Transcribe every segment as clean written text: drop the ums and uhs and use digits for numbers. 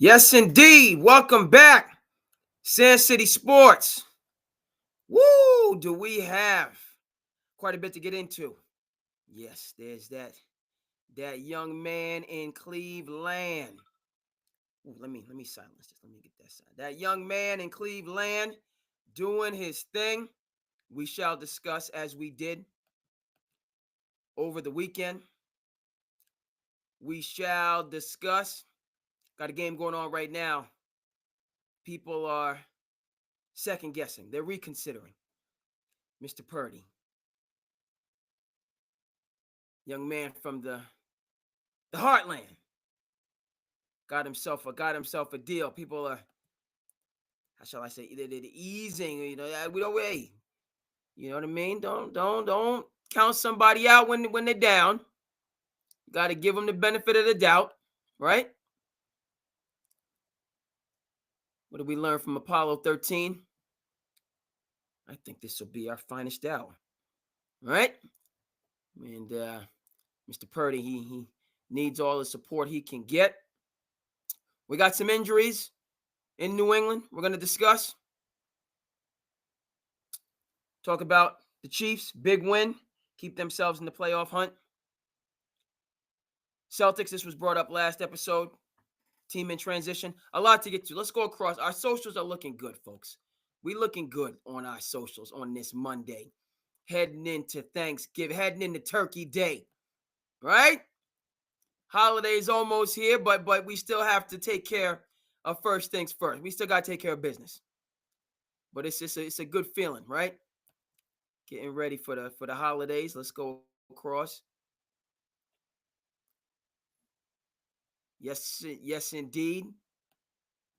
Yes, indeed. Welcome back, Sand City Sports. Woo! Do we have quite a bit to get into? Yes, there's that young man in Cleveland. Ooh, let me silence this. Let me get that side. That young man in Cleveland doing his thing. We shall discuss as we did over the weekend. We shall discuss. Got a game going on right now. People are second guessing. They're reconsidering. Mr. Purdy, young man from the heartland, got himself a deal. People are, how shall I say, they're easing. We don't wait. You know what I mean? Don't count somebody out when they're down. You got to give them the benefit of the doubt, right? What did we learn from Apollo 13? I think this will be our finest hour, right? And Mr. Purdy, he needs all the support he can get. We got some injuries in New England. We're going to discuss. Talk about the Chiefs, big win, keep themselves in the playoff hunt. Celtics, this was brought up last episode. Team in transition. A lot to get to. Let's go across. Our socials are looking good, folks. We looking good on our socials on this Monday. Heading into Thanksgiving, heading into Turkey Day. Right? Holiday's almost here, but we still have to take care of first things first. We still got to take care of business. But it's a good feeling, right? Getting ready for the holidays. Let's go across. Yes, indeed.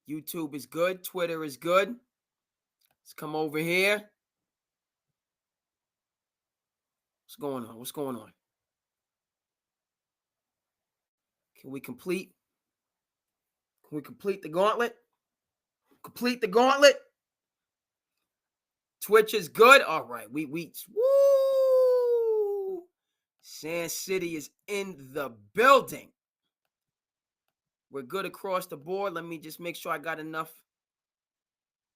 YouTube is good. Twitter is good. Let's come over here. What's going on? What's going on? Can we complete? Can we complete the gauntlet? Complete the gauntlet. Twitch is good. All right. We woo. Sand City is in the building. We're good across the board. Let me just make sure I got enough.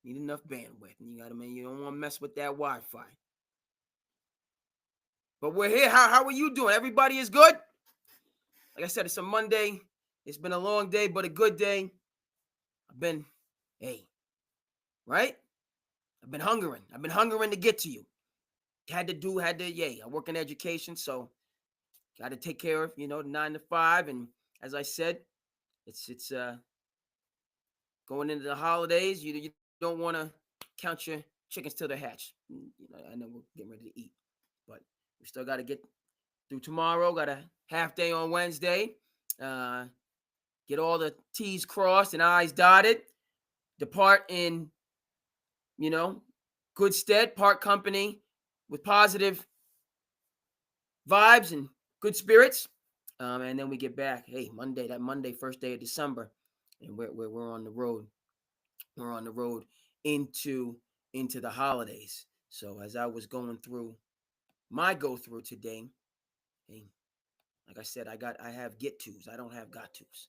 Need enough bandwidth. You don't want to mess with that Wi-Fi. But we're here. How are you doing? Everybody is good? Like I said, it's a Monday. It's been a long day, but a good day. I've been right? I've been hungering to get to you. I work in education, so got to take care of, 9 to 5. And as I said, it's going into the holidays. You don't want to count your chickens till they hatch. I know we're getting ready to eat, but we still got to get through tomorrow. Got a half day on Wednesday. Get all the T's crossed and I's dotted. Depart in, good stead. Part company with positive vibes and good spirits. And then we get back. Hey, Monday, first day of December, and we're on the road. We're on the road into the holidays. So as I was going through my go through today, hey, like I said, I have get tos. I don't have got tos.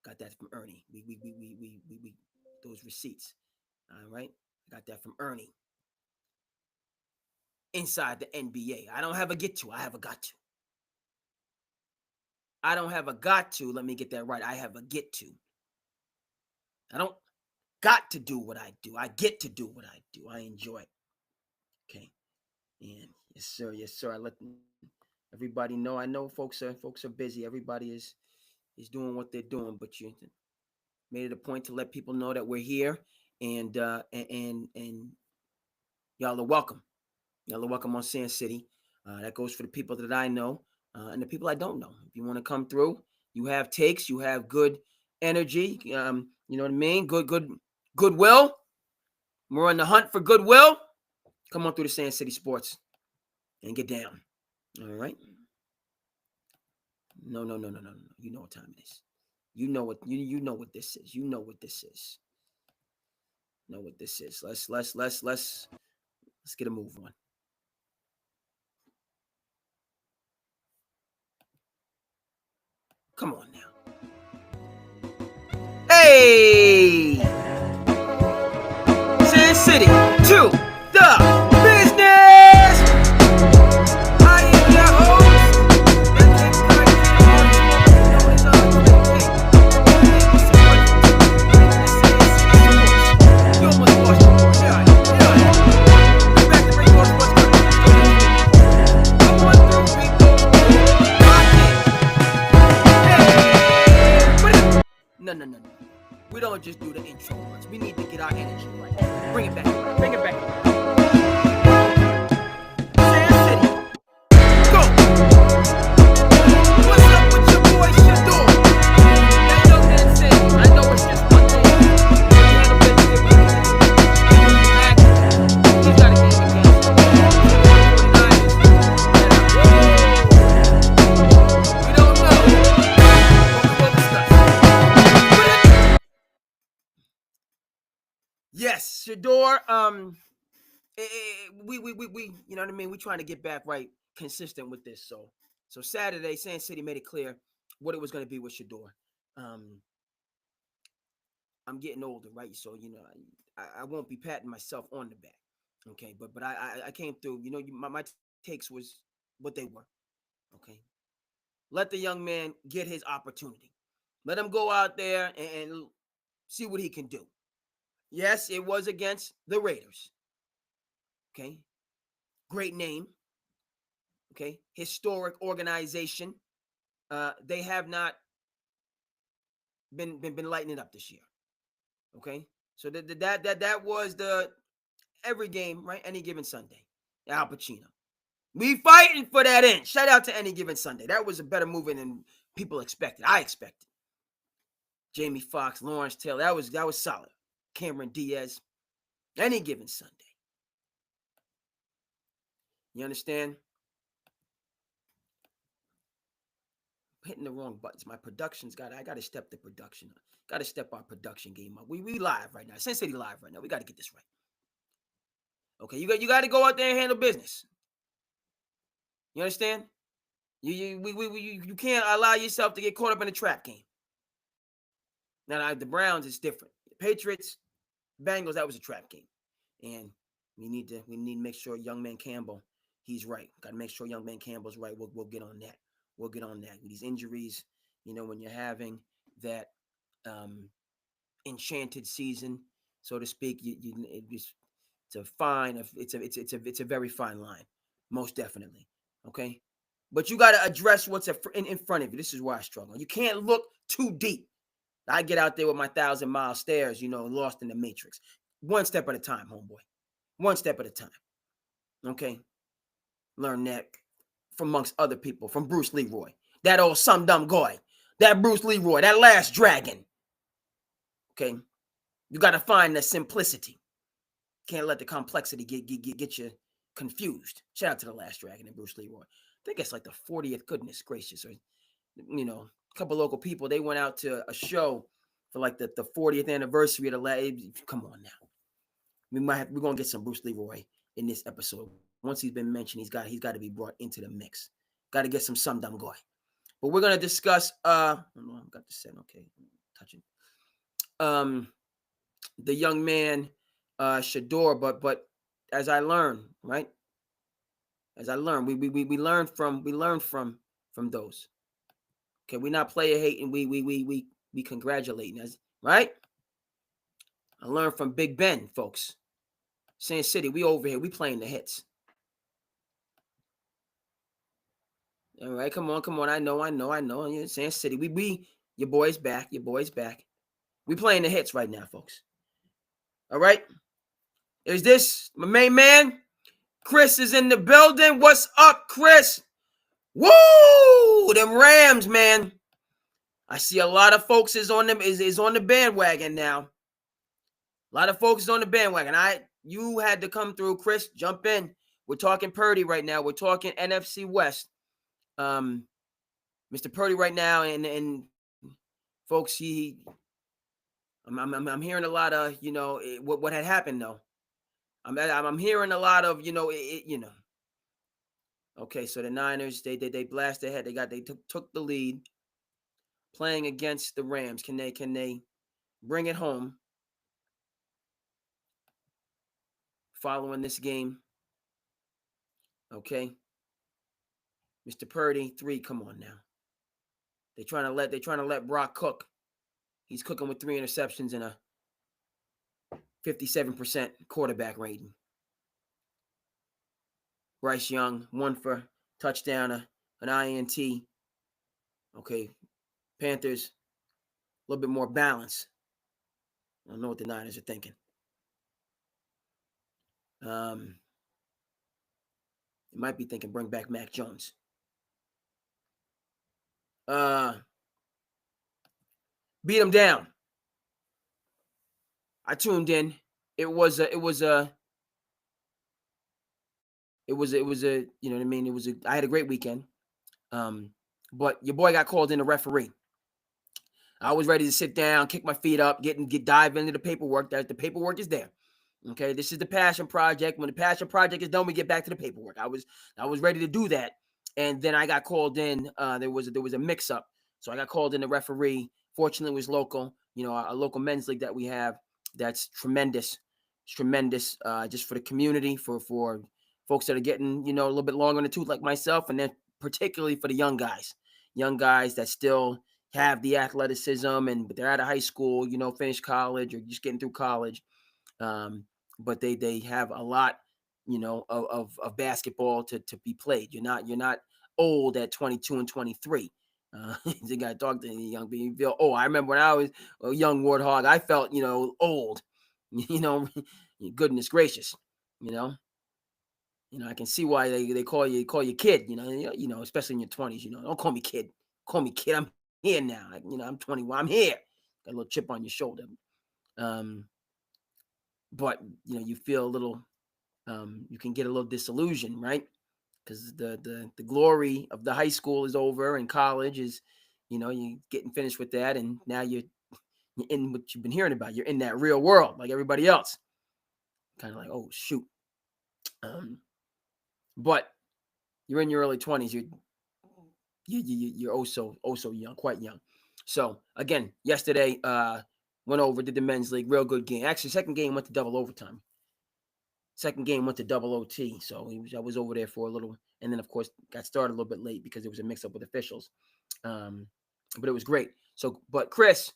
Got that from Ernie. We those receipts. All right. Got that from Ernie. Inside the NBA. I don't have a get to. I have a got to. I don't have a got to. Let me get that right. I have a get to. I don't got to do what I do. I get to do what I do. I enjoy it. Okay. And yes, sir. I let everybody know. I know folks are busy. Everybody is doing what they're doing, but you made it a point to let people know that we're here, and y'all are welcome. Y'all are welcome on Sand City. That goes for the people that I know and the people I don't know. If you want to come through, you have takes, you have good energy. You know what I mean? Goodwill. We're on the hunt for goodwill. Come on through the Sand City Sports and get down. All right. No. You know what time it is. You know what this is. You know what this is. Know what this is. Let's get a move on. Come on now. Hey! Sin City to the business! I am your host, the King Kardashian artist, known as Thank you so much for tuning in to Sin City Sports. You almost lost the board. We're back to bring you all sports coverage. Come on through, people. Lock in. Hey! No. We don't just do the intro once. We need to get our energy right. Bring it back. Sand City. Go. What's up with your boy Shador? That young man said, I know it's just one thing. But you handle business if we need to do. He's got a game against the 49ers. We don't know. But we will discuss. Yes, Shador. We you know what I mean. We trying to get back right, consistent with this. So Saturday, Sand City made it clear what it was going to be with Shador. I'm getting older, right? So you know, I won't be patting myself on the back, okay? But I came through. You know, my takes was what they were, okay. Let the young man get his opportunity. Let him go out there and see what he can do. Yes, it was against the Raiders. Okay. Great name. Okay. Historic organization. They have not been lighting it up this year. Okay. So that was the every game, right? Any given Sunday. Al Pacino. We fighting for that inch. Shout out to Any Given Sunday. That was a better movie than people expected. I expected. Jamie Foxx, Lawrence Taylor. That was solid. Cameron Diaz. Any Given Sunday. You understand? Hitting the wrong buttons. My production's I got to step the production up. Got to step our production game up. We live right now. Sin City live right now. We got to get this right. Okay, you got to go out there and handle business. You understand? You can't allow yourself to get caught up in a trap game. Now the Browns is different. Patriots, Bengals, that was a trap game, and we need to make sure young man Campbell, he's right. Got to make sure young man Campbell's right. We'll get on that. We'll get on that. With these injuries, you know, when you're having that enchanted season, so to speak, it's a very fine line, most definitely. Okay, but you got to address what's in front of you. This is why I struggle. You can't look too deep. I get out there with my 1,000-mile stares, you know, lost in the matrix. One step at a time, homeboy. One step at a time. Okay? Learn that from amongst other people, from Bruce Leroy. That old some dumb guy. That Bruce Leroy, that last dragon. Okay? You got to find the simplicity. Can't let the complexity get you confused. Shout out to the last dragon and Bruce Leroy. I think it's like the 40th, goodness gracious, or, you know, a couple local people, they went out to a show for like the 40th anniversary of the come on now. We're gonna get some Bruce Leroy in this episode. Once he's been mentioned, he's got to be brought into the mix. Got to get some dumb guy. But we're gonna discuss I've got the set, okay. Touching. The young man, Shador, but as I learn, right? As I learn, we learn from those. Okay, we not player hating. We congratulating us, right? I learned from Big Ben, folks. Sand City, we over here. We playing the hits. All right, come on. I know. Sand City, we your boy's back. We playing the hits right now, folks. All right. Is this my main man? Chris is in the building. What's up, Chris? Woo! Them Rams, man. I see a lot of folks is on the bandwagon now. A lot of folks is on the bandwagon. You had to come through, Chris. Jump in. We're talking Purdy right now. We're talking NFC West. Mr. Purdy right now, and folks, I'm hearing a lot of, you know, what had happened though. I'm hearing a lot of, you know, you know. Okay, so the Niners, they blasted ahead. They took the lead, playing against the Rams. Can they bring it home following this game. Okay. Mr. Purdy, 3, come on now. They're trying to let Brock cook. He's cooking with 3 interceptions and a 57% quarterback rating. Bryce Young, 1 for touchdown, an INT. Okay. Panthers, a little bit more balance. I don't know what the Niners are thinking. They might be thinking bring back Mac Jones. Beat him down. I tuned in. It was a, you know what I mean? I had a great weekend. But your boy got called in a referee. I was ready to sit down, kick my feet up, dive into the paperwork. The paperwork is there. Okay, this is the passion project. When the passion project is done, we get back to the paperwork. I was ready to do that, and then I got called in. There was a mix up, so I got called in the referee. Fortunately, it was local. You know, a local men's league that we have. That's tremendous. It's tremendous, just for the community, for folks that are getting, you know, a little bit longer in the tooth like myself, and then particularly for the young guys that still have the athleticism, but they're out of high school, you know, finished college or just getting through college. But they have a lot, you know, of basketball to be played. You're not old at 22 and 23. You got to talk to the young people. Oh, I remember when I was a young warthog, I felt, you know, old. You know, goodness gracious, you know. I can see why they call you kid. You know, especially in your 20s. You know, don't call me kid. Call me kid. I'm here now. I'm 21. I'm here. Got a little chip on your shoulder. But you know, you feel a little. You can get a little disillusioned, right? Because the glory of the high school is over, and college is, you know, you getting finished with that, and now you're in what you've been hearing about. You're in that real world like everybody else. Kind of like, oh shoot. But you're in your early 20s. You're also young, quite young. So again, yesterday went over, did the men's league, real good game. Actually, second game went to double overtime. Second game went to double OT. So I was over there for a little, and then of course got started a little bit late because there was a mix up with officials. But it was great. So, but Chris,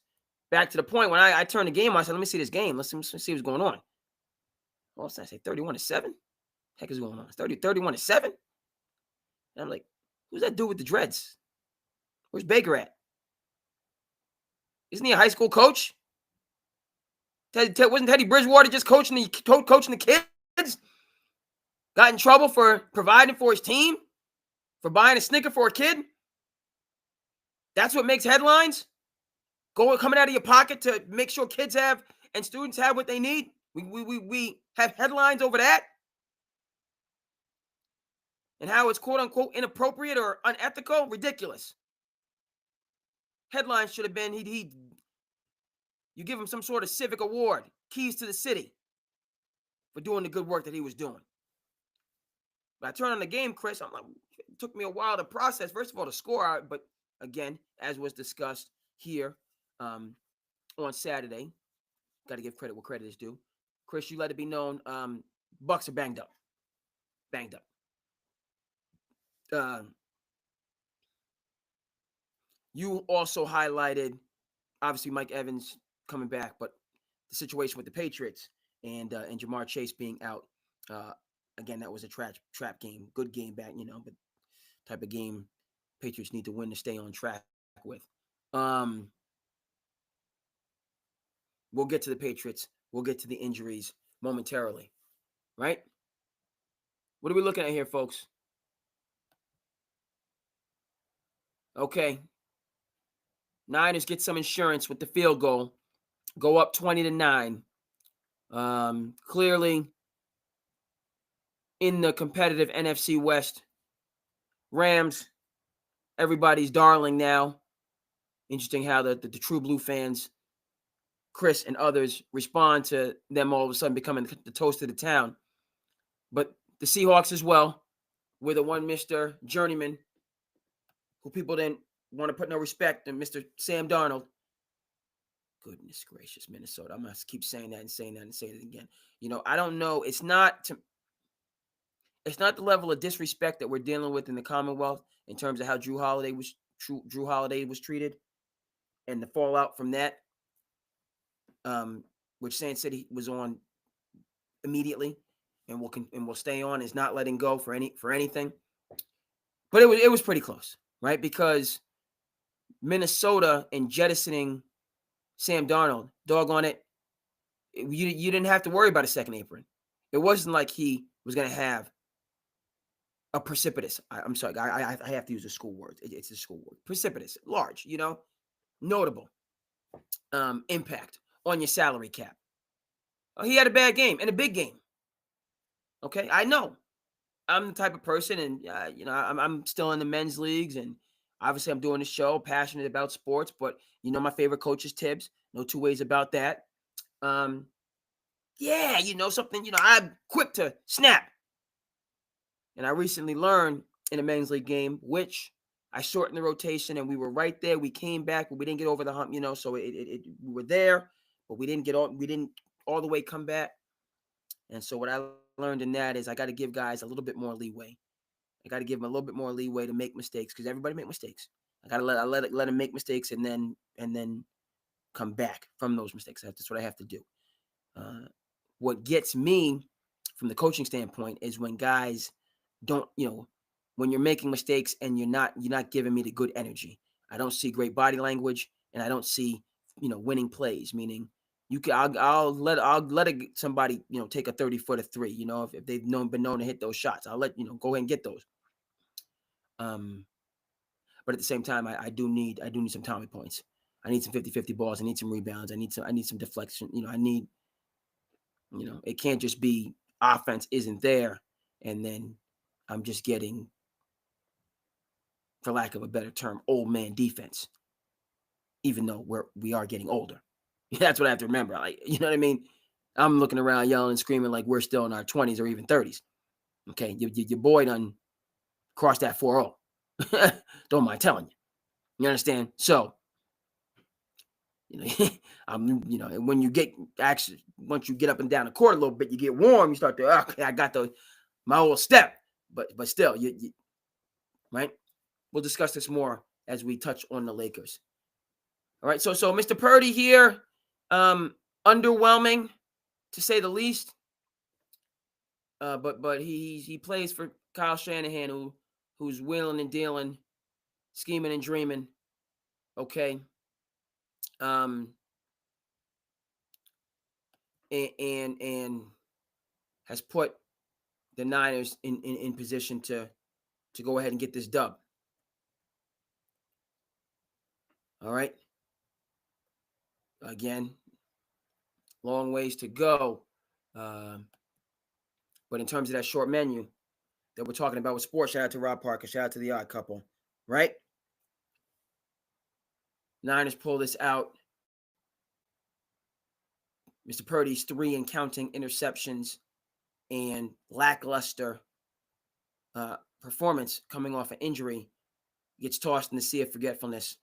back to the point when I turned the game on, I said, let me see this game. Let's see what's going on. What did I say? 31-7? Heck is going on? 31-7? And I'm like, who's that dude with the dreads? Where's Baker at? Isn't he a high school coach? Wasn't Teddy Bridgewater just coaching the kids? Got in trouble for providing for his team? For buying a Snicker for a kid? That's what makes headlines? Coming out of your pocket to make sure kids have and students have what they need? We have headlines over that? And how it's quote unquote inappropriate or unethical? Ridiculous. Headlines should have been you give him some sort of civic award, keys to the city, for doing the good work that he was doing. But I turned on the game, Chris. I'm like, it took me a while to process. First of all, the score, but again, as was discussed here on Saturday, got to give credit where credit is due. Chris, you let it be known, Bucks are banged up. You also highlighted, obviously, Mike Evans coming back, but the situation with the Patriots and Jamar Chase being out. Again, that was a trap game. Good game back, you know, but type of game Patriots need to win to stay on track with. We'll get to the Patriots. We'll get to the injuries momentarily, right? What are we looking at here, folks? Okay. Niners get some insurance with the field goal. Go up 20-9. Clearly in the competitive NFC West. Rams, everybody's darling now. Interesting how the True Blue fans, Chris and others, respond to them all of a sudden becoming the toast of the town. But the Seahawks as well, with the one Mr. Journeyman, who people didn't want to put no respect in, Mr. Sam Darnold, Goodness gracious, Minnesota. I'm going to keep saying that and saying that and saying it again. I don't know. It's not the level of disrespect that we're dealing with in the Commonwealth in terms of how Drew Holiday was treated and the fallout from that, which Sand City was on immediately and will stay on, is not letting go for anything. But it was pretty close, right? Because Minnesota and jettisoning Sam Darnold, doggone it, you didn't have to worry about a second apron. It wasn't like he was going to have a precipitous. I'm sorry, I have to use a school word. It's a school word. Precipitous, large, notable impact on your salary cap. He had a bad game and a big game. Okay, I know. I'm the type of person, and I'm still in the men's leagues, and obviously I'm doing the show, passionate about sports. But my favorite coach is Tibbs. No two ways about that. Yeah, something. I'm quick to snap. And I recently learned in a men's league game, which I shortened the rotation, and we were right there. We came back, but we didn't get over the hump. So we were there, but we didn't all the way come back. And so what I learned in that is I got to give guys a little bit more leeway. I got to give them a little bit more leeway to make mistakes because everybody make mistakes. I got to let them make mistakes and then come back from those mistakes. That's what I have to do. What gets me from the coaching standpoint is when guys don't, when you're making mistakes and you're not giving me the good energy. I don't see great body language and I don't see, winning plays, meaning I'll let somebody, take a 30-footer three, if they've been known to hit those shots. I'll let, go ahead and get those. But at the same time, I do need some Tommy points. I need some 50-50 balls. I need some rebounds. I need some deflection. It can't just be offense isn't there, and then I'm just getting, for lack of a better term, old man defense. Even though we are getting older, that's what I have to remember. Like, you know what I mean? I'm looking around, yelling and screaming like we're still in our 20s or even 30s. Okay, your boy done crossed that 4-0. Don't mind telling you. You understand? So, when you get once you get up and down the court a little bit, you get warm. You start to, okay, I got my old step, but still, you right. We'll discuss this more as we touch on the Lakers. All right, so Mr. Purdy here, underwhelming to say the least. But he plays for Kyle Shanahan, who's wheeling and dealing, scheming and dreaming. Okay. And has put the Niners in position to go ahead and get this dub. All right. Again, long ways to go. But in terms of that short menu that we're talking about with sports, shout out to Rob Parker, shout out to the Odd Couple, right? Niners pull this out. Mr. Purdy's 3 and counting interceptions and lackluster performance coming off an injury gets tossed in the sea of forgetfulness,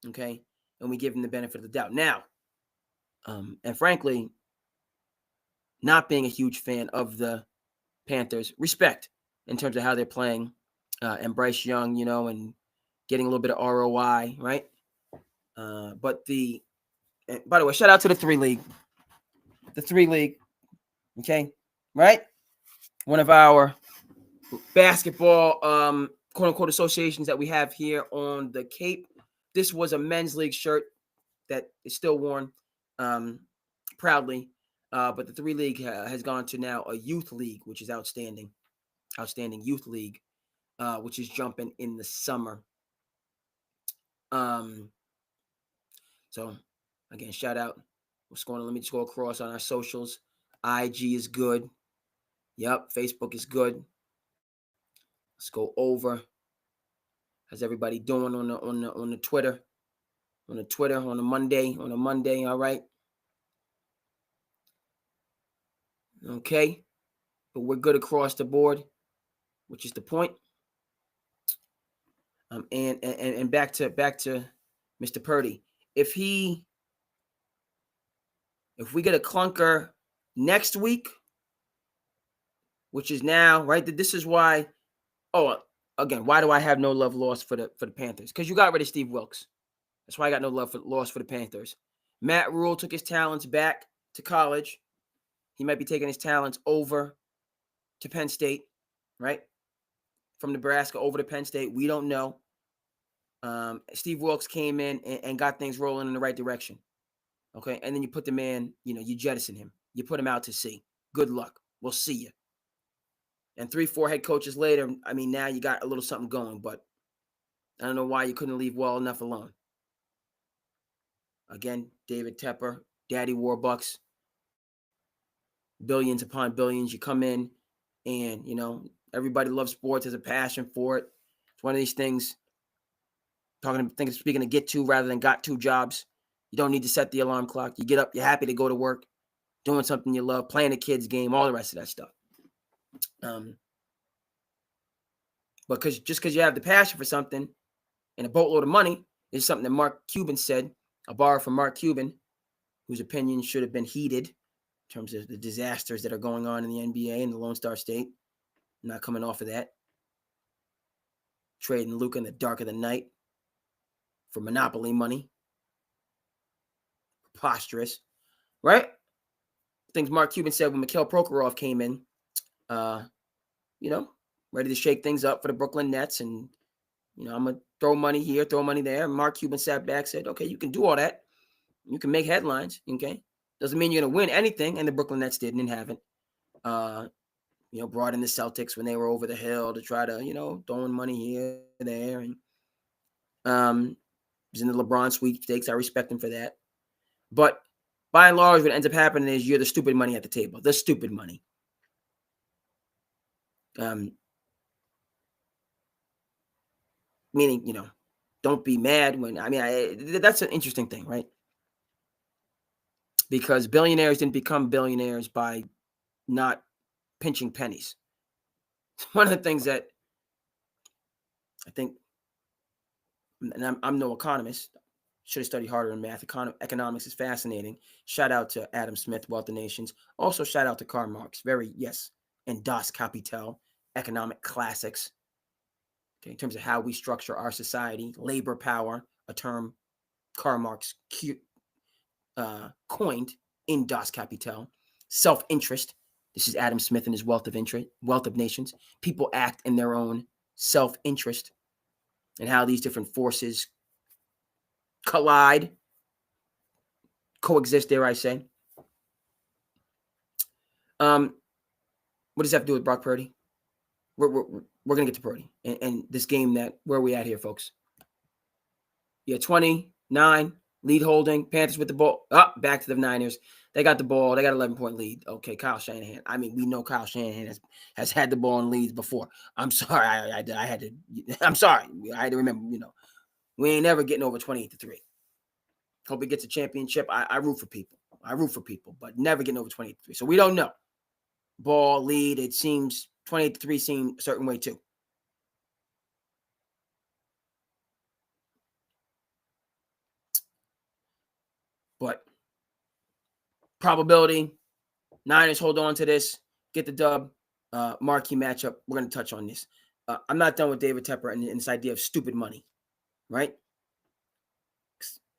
okay? And we give him the benefit of the doubt. Now, and frankly, not being a huge fan of the Panthers, respect in terms of how they're playing, and Bryce Young, and getting a little bit of ROI, right? But by the way, shout out to the 3 League. The 3 League, okay? Right? One of our basketball, quote-unquote, associations that we have here on the Cape. This was a men's league shirt that is still worn proudly. But the 3 League has gone to now a youth league, which is outstanding. Outstanding youth league, which is jumping in the summer. So, again, shout out. What's going on? Let me just go across on our socials. IG is good. Yep, Facebook is good. Let's go over. How's everybody doing on the Twitter? On the Twitter on a Monday. All right. Okay, but we're good across the board, which is the point. And back to Mr. Purdy. If he If we get a clunker next week, which is now, right? This is why. Oh, again, why do I have no love lost for the Panthers? Because you got rid of Steve Wilkes. That's why I got no love lost for the Panthers. Matt Rule took his talents back to college. He might be taking his talents over to Penn State, right? From Nebraska over to Penn State. We don't know. Steve Wilkes came in and got things rolling in the right direction. Okay. And then you put the man, you jettison him. You put him out to sea. Good luck. We'll see you. And 3-4 head coaches later, I mean, now you got a little something going, but I don't know why you couldn't leave well enough alone. Again, David Tepper, Daddy Warbucks, billions upon billions. You come in and, everybody loves sports, has a passion for it. It's one of these things, speaking of get to rather than got to jobs. You don't need to set the alarm clock. You get up, you're happy to go to work, doing something you love, playing a kid's game, all the rest of that stuff. But just because you have the passion for something and a boatload of money is something that Mark Cuban said. I borrow from Mark Cuban, whose opinion should have been heeded in terms of the disasters that are going on in the NBA and the Lone Star State. I'm not coming off of that. Trading Luka in the dark of the night for monopoly money. Preposterous, right? Things Mark Cuban said when Mikhail Prokhorov came in, ready to shake things up for the Brooklyn Nets. And, I'm going to throw money here, throw money there. And Mark Cuban sat back, said, okay, you can do all that. You can make headlines, okay? Doesn't mean you're going to win anything. And the Brooklyn Nets didn't and haven't. Brought in the Celtics when they were over the hill to try to, throwing money here, there. And was in the LeBron sweepstakes. I respect him for that. But by and large, what ends up happening is you're the stupid money at the table. The stupid money. Meaning, don't be mad when, that's an interesting thing, right? Because billionaires didn't become billionaires by not pinching pennies. It's one of the things that I think, and I'm no economist, should have studied harder in math. Economics is fascinating. Shout out to Adam Smith, Wealth of Nations. Also, shout out to Karl Marx. And Das Kapital, economic classics. Okay, in terms of how we structure our society, labor power, a term Karl Marx coined in Das Kapital. Self-interest. This is Adam Smith and his Wealth of Nations. People act in their own self-interest, and how these different forces collide, coexist, dare I say. What does that have to do with Brock Purdy? We're going to get to Purdy and this game where are we at here, folks? Yeah, 29, lead holding, Panthers with the ball. Back to the Niners. They got the ball. They got 11-point lead. Okay, Kyle Shanahan. I mean, we know Kyle Shanahan has had the ball in leads before. I'm sorry. I had to. I'm sorry. I had to remember, we ain't never getting over 28-3. Hope he gets a championship. I root for people. But never getting over 28-3. So we don't know. Ball, lead, it seems 28-3 seemed a certain way too. But probability, Niners hold on to this, get the dub, marquee matchup. We're going to touch on this. I'm not done with David Tepper and this idea of stupid money, right?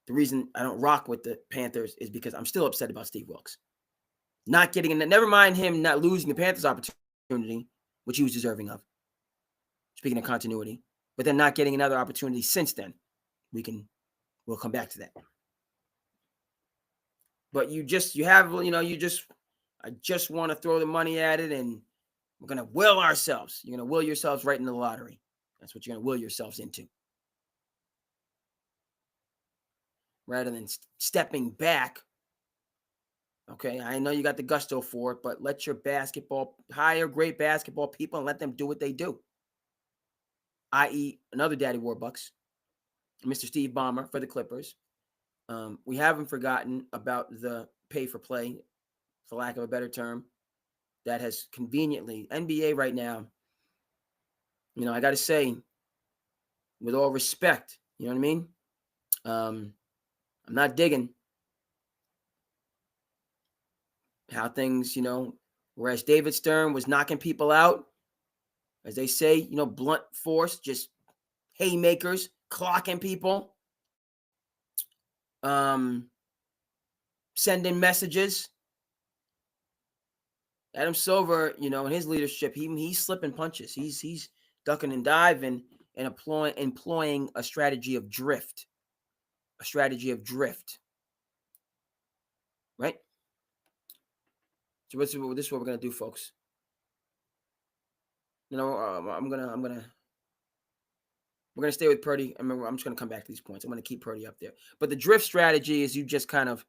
The reason I don't rock with the Panthers is because I'm still upset about Steve Wilkes. Not getting in, never mind him not losing the Panthers opportunity, which he was deserving of. Speaking of continuity, but then not getting another opportunity since then. We'll come back to that. But I just want to throw the money at it and we're going to will ourselves. You're going to will yourselves right in the lottery. That's what you're going to will yourselves into. Rather than stepping back. Okay, I know you got the gusto for it, but let your hire great basketball people and let them do what they do. I.e., another Daddy Warbucks, Mr. Steve Ballmer for the Clippers. We haven't forgotten about the pay for play, for lack of a better term, that has conveniently, NBA right now, I got to say, with all respect, you know what I mean? I'm not digging how things, whereas David Stern was knocking people out, as they say, blunt force, just haymakers, clocking people, sending messages. Adam Silver, in his leadership, he's slipping punches. He's ducking and diving and employing a strategy of drift. Right? So this is what we're gonna do, folks. We're gonna stay with Purdy. I'm just gonna come back to these points. I'm gonna keep Purdy up there. But the drift strategy is you just kind of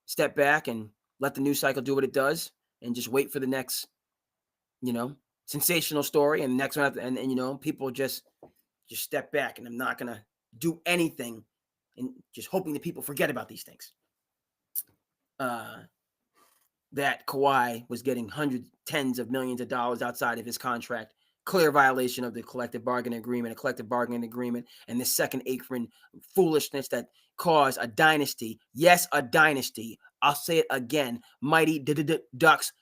step back and let the news cycle do what it does, and just wait for the next, sensational story, and the next one, and people just step back, and I'm not gonna do anything, and just hoping that people forget about these things. That Kawhi was getting hundreds, tens of millions of dollars outside of his contract. Clear violation of the collective bargaining agreement, and the second apron foolishness that caused a dynasty. Yes, a dynasty. I'll say it again. Mighty Ducks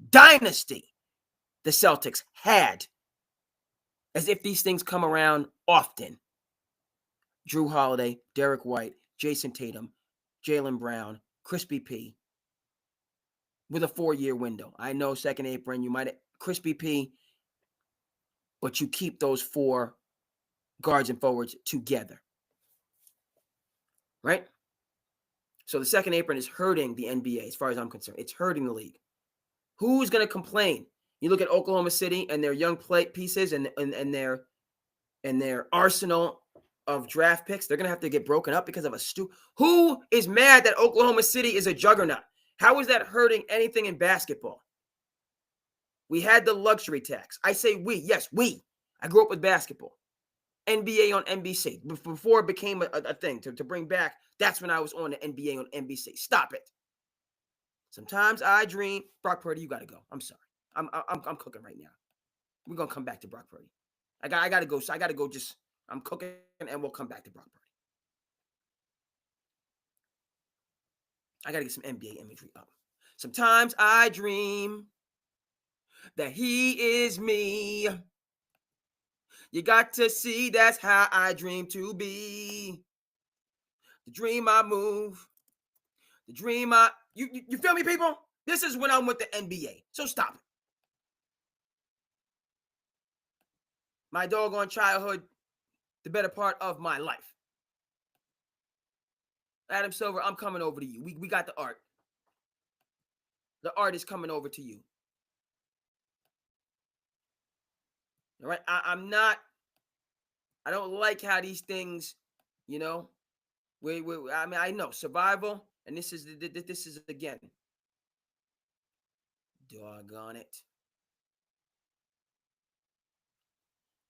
dynasty the Celtics had. As if these things come around often. Jrue Holiday, Derek White, Jason Tatum, Jaylen Brown, Crispy P. With a 4-year window. I know second apron, you might Crispy P, but you keep those 4 guards and forwards together. Right? So the second apron is hurting the NBA as far as I'm concerned. It's hurting the league. Who's going to complain? You look at Oklahoma City and their young play pieces and their arsenal of draft picks. They're going to have to get broken up because of a Who is mad that Oklahoma City is a juggernaut? How is that hurting anything in basketball? We had the luxury tax. I say we. Yes, we. I grew up with basketball. NBA on NBC. Before it became a thing to bring back, that's when I was on the NBA on NBC. Stop it. Sometimes I dream. Brock Purdy, you got to go. I'm sorry. I'm cooking right now. We're going to come back to Brock Purdy. I got to go. So I got to go I'm cooking, and we'll come back to Brock Purdy. I got to get some NBA imagery up. Sometimes I dream that he is me. You got to see that's how I dream to be. The dream I move. The dream I... You feel me, people? This is when I'm with the NBA. So stop it. My doggone childhood, the better part of my life. Adam Silver, I'm coming over to you. We got the art. The art is coming over to you. All right? I don't like how these things, I know survival, and this is again. Doggone it.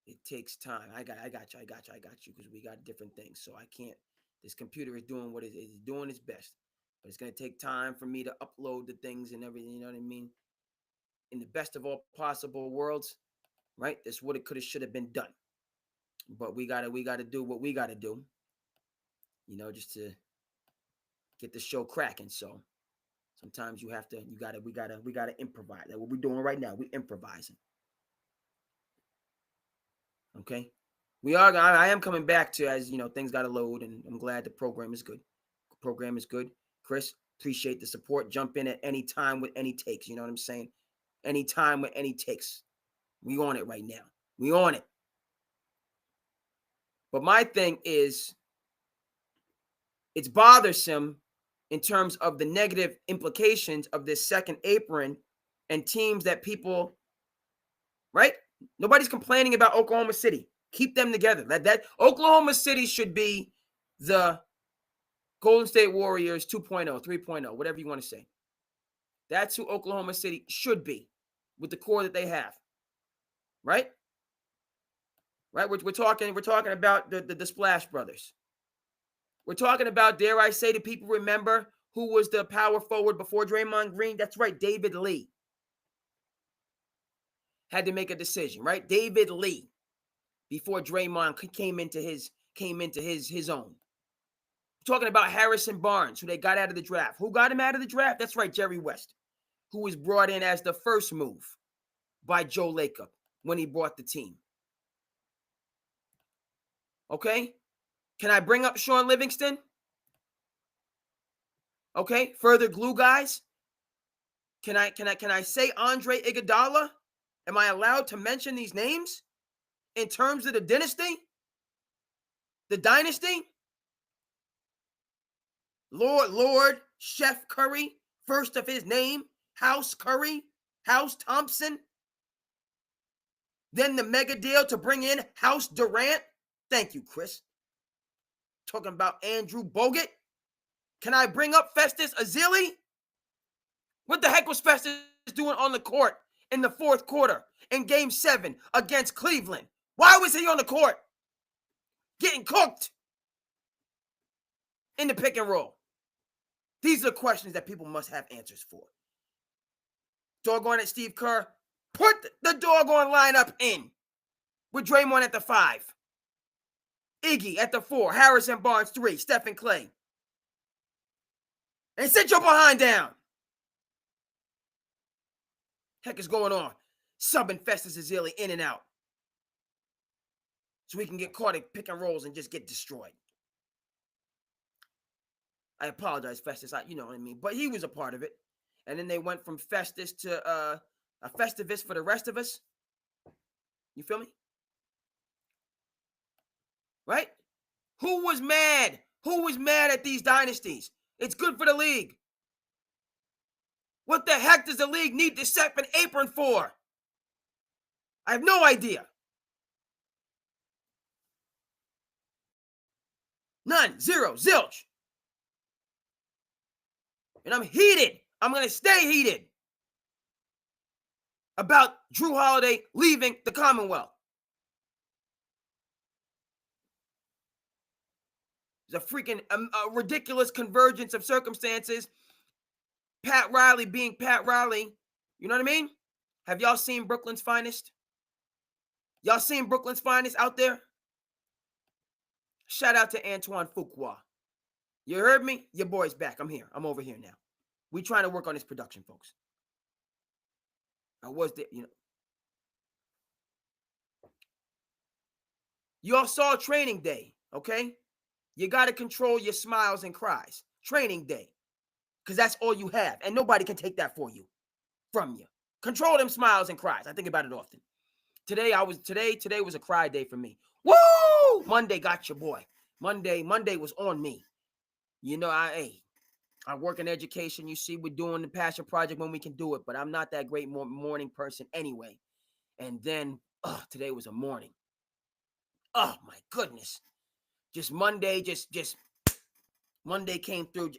It takes time. I got you, because we got different things. So I can't. This computer is doing what it is doing its best, but it's gonna take time for me to upload the things and everything. You know what I mean? In the best of all possible worlds, right? This would have, could have, should have been done. But we gotta do what we gotta do. Just to get the show cracking. So sometimes we gotta improvise. That's what we're doing right now. We're improvising. Okay. I am coming back to, as things got to load, and I'm glad the program is good. Chris, appreciate the support. Jump in at any time with any takes. You know what I'm saying? Any time with any takes. We on it right now. We on it. But my thing is, it's bothersome in terms of the negative implications of this second apron and teams that people, right? Nobody's complaining about Oklahoma City. Keep them together. That Oklahoma City should be the Golden State Warriors 2.0, 3.0, whatever you want to say. That's who Oklahoma City should be with the core that they have. Right? Right? We're talking about the Splash Brothers. We're talking about, dare I say, do people remember who was the power forward before Draymond Green? That's right, David Lee. Had to make a decision, right? David Lee, before Draymond came into his own. We're talking about Harrison Barnes, who they got out of the draft. Who got him out of the draft? That's right, Jerry West. who was brought in as the first move by Joe Lacob when he brought the team. Okay? Can I bring up Sean Livingston? Okay, further glue guys. Can I say Andre Iguodala? Am I allowed to mention these names in terms of the dynasty? The dynasty? Lord Chef Curry, first of his name, House Curry, House Thompson. Then the mega deal to bring in House Durant. Thank you, Chris. Talking about Andrew Bogut. Can I bring up Festus Ezeli? What the heck was Festus doing on the court in the fourth quarter in Game 7 against Cleveland? Why was he on the court? Getting cooked in the pick and roll. These are questions that people must have answers for. Doggone it, Steve Kerr. Put the doggone lineup in with Draymond at the 5. Iggy at the 4. Harrison Barnes 3. Stephen Clay. And sit your behind down. Heck is going on? Subbing Festus Ezeli in and out. So we can get caught at pick and rolls and just get destroyed. I apologize, Festus. You know what I mean. But he was a part of it. And then they went from Festus to a Festivus for the rest of us. You feel me? Right? Who was mad? Who was mad at these dynasties? It's good for the league. What the heck does the league need the second apron for? I have no idea. None. Zero. Zilch. And I'm heated. I'm going to stay heated about Jrue Holiday leaving the Commonwealth. It's a freaking a ridiculous convergence of circumstances. Pat Riley being Pat Riley. You know what I mean? Have y'all seen Brooklyn's Finest? Y'all seen Brooklyn's Finest out there? Shout out to Antoine Fuqua. You heard me? Your boy's back. I'm here. I'm over here now. We trying to work on this production, folks. I was there, you know. Y'all saw Training Day, okay? You got to control your smiles and cries. Training Day. Because that's all you have. And nobody can take that from you. Control them smiles and cries. I think about it often. Today was a cry day for me. Woo! Monday got your boy. Monday was on me. You know, I work in education. You see, we're doing the passion project when we can do it, but I'm not that great morning person anyway. And then, today was a morning. Oh my goodness. Just Monday, just Monday came through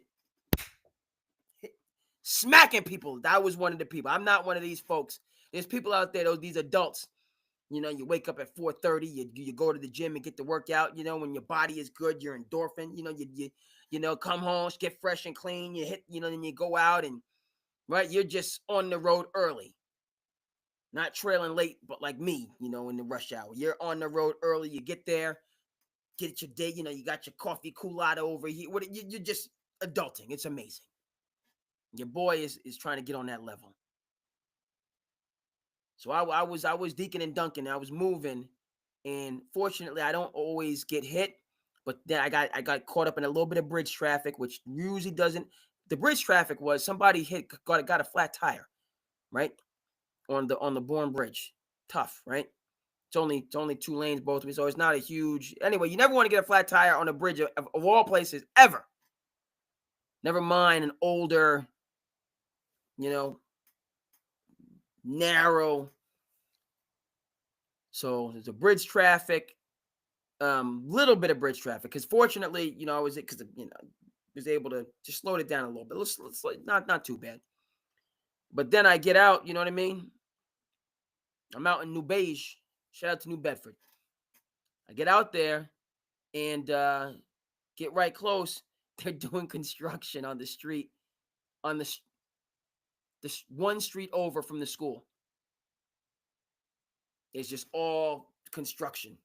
smacking people. That was one of the people. I'm not one of these folks. There's people out there, these adults. You know, you wake up at 4:30, you go to the gym and get the workout. You know, when your body is good, you're endorphin. You know, come home, get fresh and clean. You hit, you know, then you go out and, right, you're just on the road early. Not trailing late, but like me, you know, in the rush hour. You're on the road early. You get there, get your day, you know, you got your coffee culotta over here. You're just adulting. It's amazing. Your boy is trying to get on that level. So I was deacon and dunking. I was moving, and fortunately, I don't always get hit. But then I got caught up in a little bit of bridge traffic, which usually doesn't. The bridge traffic was somebody got a flat tire, right, on the Bourne Bridge. Tough, right? It's only 2 lanes both ways, so it's not a huge. Anyway, you never want to get a flat tire on a bridge of all places ever. Never mind an older, you know, narrow. So there's a bridge traffic, little bit of bridge traffic. Because fortunately, you know, I was able to just slow it down a little bit. Let's not too bad. But then I get out, you know what I mean? I'm out in New Beige. Shout out to New Bedford. I get out there and get right close. They're doing construction on the street, on the one street over from the school. It's just all construction.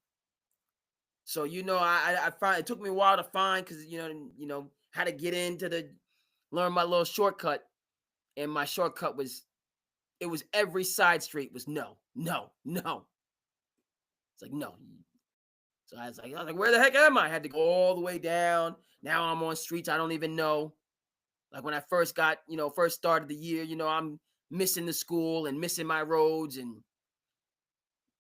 So, you know, I find it took me a while to find because, you know, how to get into learn my little shortcut. And my shortcut was, it was every side street was no, no, no. It's like, no. So I was like, where the heck am I? I had to go all the way down. Now I'm on streets I don't even know. Like when I first got, first started the year, I'm missing the school and missing my roads. And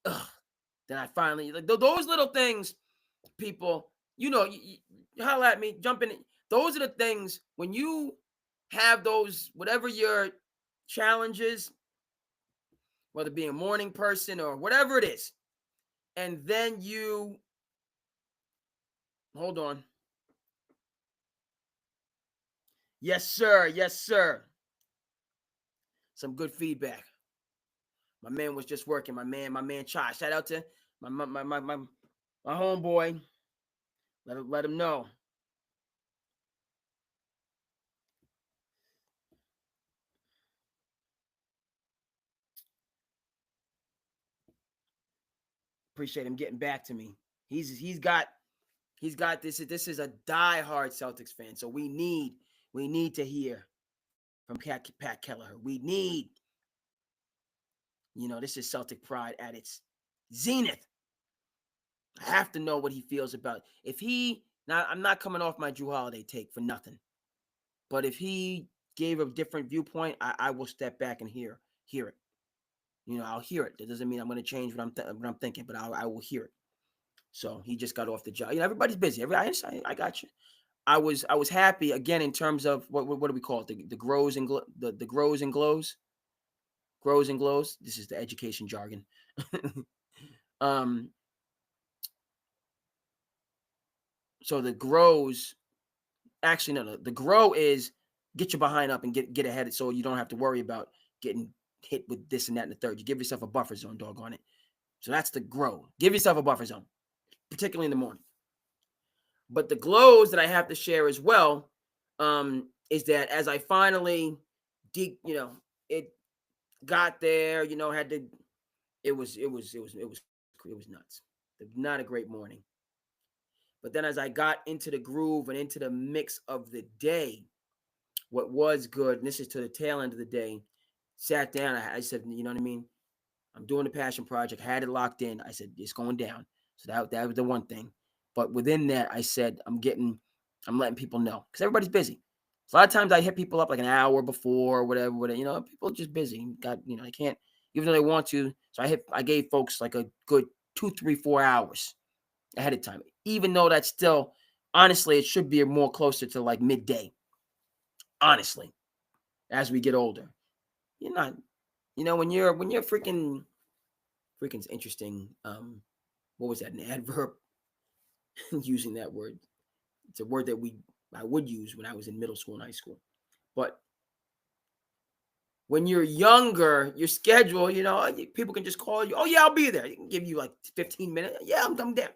then I finally, like those little things, people, you holler at me, jump in. Those are the things when you have those, whatever your challenges, whether being a morning person or whatever it is, and then you, hold on. Yes, sir. Yes, sir. Some good feedback. My man was just working. My man Chai. Shout out to my homeboy. Let him know. Appreciate him getting back to me. He's got this. This is a diehard Celtics fan. So we need to hear from Pat Kelleher. We need, this is Celtic pride at its zenith. I have to know what he feels about. If he, now I'm not coming off my Jrue Holiday take for nothing, but if he gave a different viewpoint, I will step back and hear it. I'll hear it. That doesn't mean I'm going to change what I'm thinking, but I will hear it. So he just got off the job. Everybody's busy. I got you. I was happy again in terms of what do we call it? The grows and the grows and glows. Grows and glows. This is the education jargon. So the grows, actually no. The grow is get your behind up and get ahead, so you don't have to worry about getting hit with this and that and the third. You give yourself a buffer zone, doggone it. So that's the grow. Give yourself a buffer zone, particularly in the morning. But the glows that I have to share as well is that as I finally, it got there, had to. It was nuts. Not a great morning. But then as I got into the groove and into the mix of the day, what was good, and this is to the tail end of the day, sat down. I said, you know what I mean? I'm doing the passion project, had it locked in. I said, it's going down. So that was the one thing. But within that, I said, I'm letting people know because everybody's busy. So a lot of times I hit people up like an hour before, whatever. People are just busy. They can't, even though they want to. So I gave folks like a good 2, 3, 4 hours ahead of time. Even though that's still, honestly, it should be more closer to like midday. Honestly, as we get older, you're not, when you're freaking's interesting. What was that? An adverb? Using that word. It's a word that I would use when I was in middle school and high school. But when you're younger, your schedule, people can just call you. Oh yeah, I'll be there. You can give you like 15 minutes. Yeah, I'm there.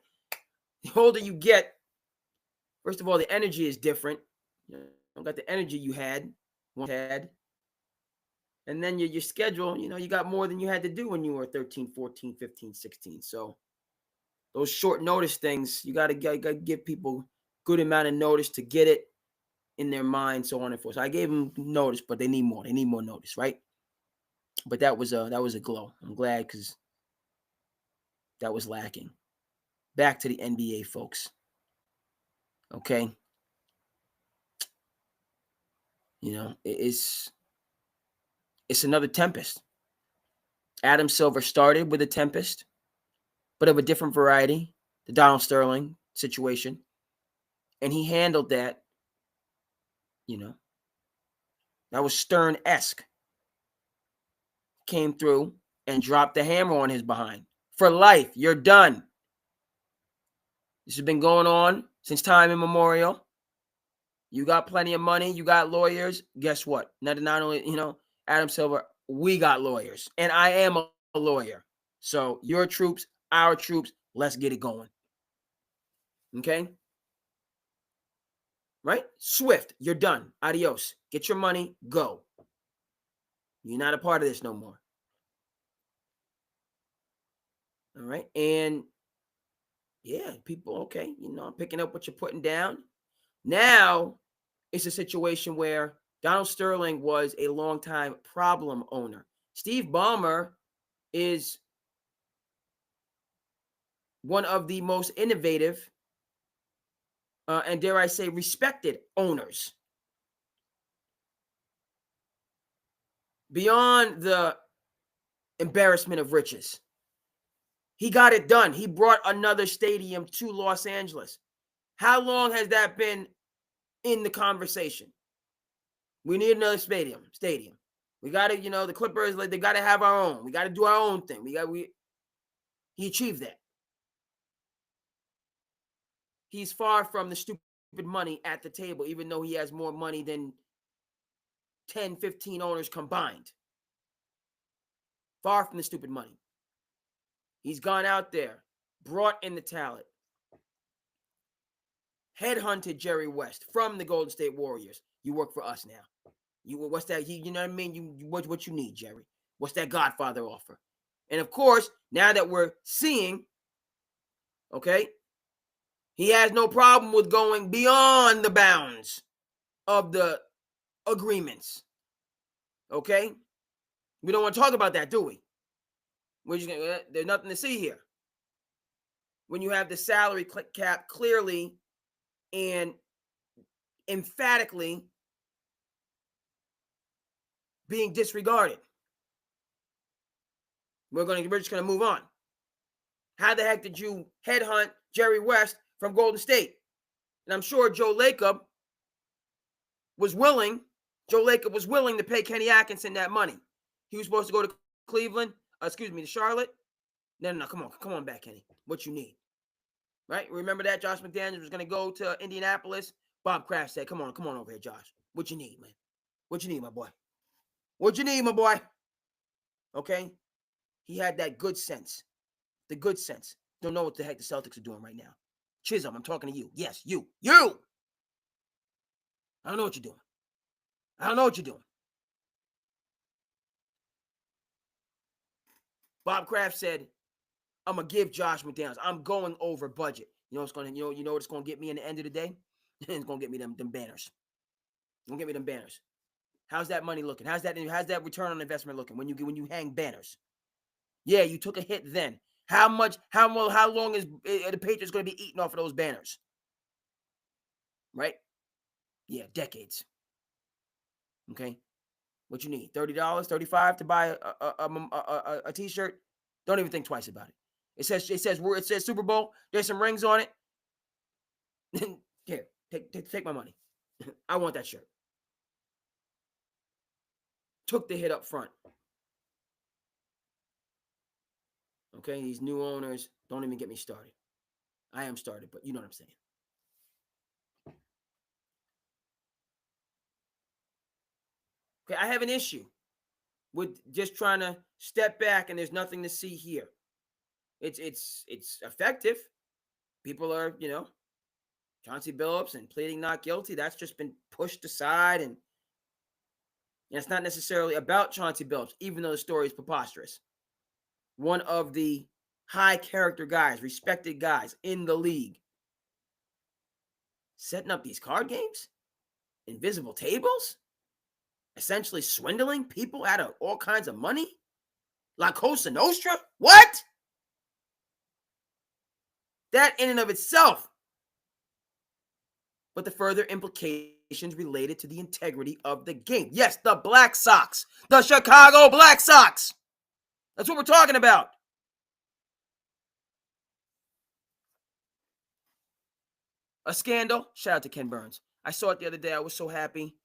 The older you get, first of all, the energy is different. You don't got the energy you had. And then your schedule, you got more than you had to do when you were 13, 14, 15, 16. So those short notice things, you got to give people good amount of notice to get it in their mind, so on and forth. So I gave them notice, but they need more. They need more notice, right? But that was a glow. I'm glad because that was lacking. Back to the NBA, folks. Okay. It's another tempest. Adam Silver started with a tempest, but of a different variety, the Donald Sterling situation. And he handled that, that was Stern-esque. Came through and dropped the hammer on his behind. For life, you're done. This has been going on since time immemorial. You got plenty of money. You got lawyers. Guess what? Not only, Adam Silver, we got lawyers. And I am a lawyer. So your troops, our troops, let's get it going. Okay? Right? Swift, you're done. Adios. Get your money. Go. You're not a part of this no more. All right? And yeah, people, okay, I'm picking up what you're putting down. Now it's a situation where Donald Sterling was a longtime problem owner. Steve Ballmer is one of the most innovative and, dare I say, respected owners. Beyond the embarrassment of riches, he got it done. He brought another stadium to Los Angeles. How long has that been in the conversation? We need another stadium. We got to, the Clippers, like, they got to have our own. We got to do our own thing. He achieved that. He's far from the stupid money at the table, even though he has more money than 10, 15 owners combined. Far from the stupid money. He's gone out there, brought in the talent, headhunted Jerry West from the Golden State Warriors. You work for us now. What's that? You know what I mean? What you need, Jerry? What's that Godfather offer? And of course, now that we're seeing, okay, he has no problem with going beyond the bounds of the agreements. Okay? We don't want to talk about that, do we? There's nothing to see here. When you have the salary cap clearly and emphatically being disregarded. We're just gonna move on. How the heck did you headhunt Jerry West from Golden State? And I'm sure Joe Lacob was willing to pay Kenny Atkinson that money. He was supposed to go to Cleveland, to Charlotte. No, come on back, Kenny. What you need? Right? Remember that Josh McDaniels was going to go to Indianapolis? Bob Kraft said, come on over here, Josh. What you need, man? What you need, my boy? What you need, my boy? Okay? He had that good sense. The good sense. Don't know what the heck the Celtics are doing right now. Chisholm, I'm talking to you. Yes, you. I don't know what you're doing. Bob Kraft said, I'm gonna give Josh McDaniels. I'm going over budget. You know what's gonna, you know what it's gonna get me in the end of the day? It's gonna get me them banners. It's gonna get me them banners. How's that money looking? How's that return on investment looking when you hang banners? Yeah, you took a hit then. How long is the Patriots gonna be eating off of those banners? Right? Yeah, decades. Okay. What you need? $30, $35 to buy a t-shirt? Don't even think twice about it. It says Super Bowl. There's some rings on it. Here, take my money. I want that shirt. Took the hit up front. Okay, these new owners, don't even get me started. I am started, but you know what I'm saying. Okay, I have an issue with just trying to step back and there's nothing to see here. It's effective. People are, Chauncey Billups and pleading not guilty. That's just been pushed aside, and it's not necessarily about Chauncey Billups, even though the story is preposterous. One of the high character guys, respected guys in the league, setting up these card games, invisible tables, essentially swindling people out of all kinds of money. La Cosa Nostra? What? That in and of itself. But the further implications related to the integrity of the game. Yes, the Black Sox. The Chicago Black Sox. That's what we're talking about. A scandal. Shout out to Ken Burns. I saw it the other day. I was so happy.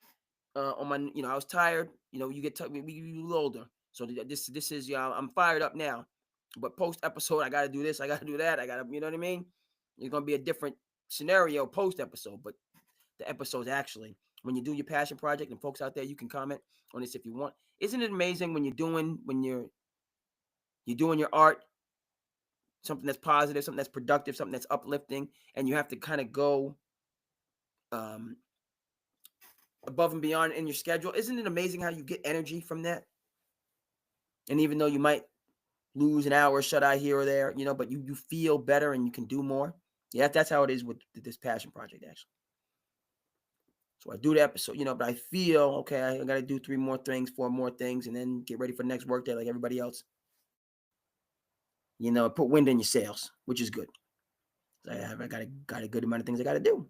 I was tired. You get you a little older. So this is, I'm fired up now. But post episode, I got to do this. I got to do that. I got to, you know what I mean? It's going to be a different scenario post episode. But the episodes actually, when you do your passion project, and folks out there, you can comment on this if you want. Isn't it amazing when you're doing your art, something that's positive, something that's productive, something that's uplifting, and you have to kind of go above and beyond in your schedule? Isn't it amazing how you get energy from that? And even though you might lose an hour shut eye here or there, but you feel better and you can do more. Yeah, that's how it is with this passion project, actually. So I do the episode, but I feel, okay, I got to do 3 more things, 4 more things, and then get ready for the next workday like everybody else. Put wind in your sails, which is good. I got a good amount of things I got to do.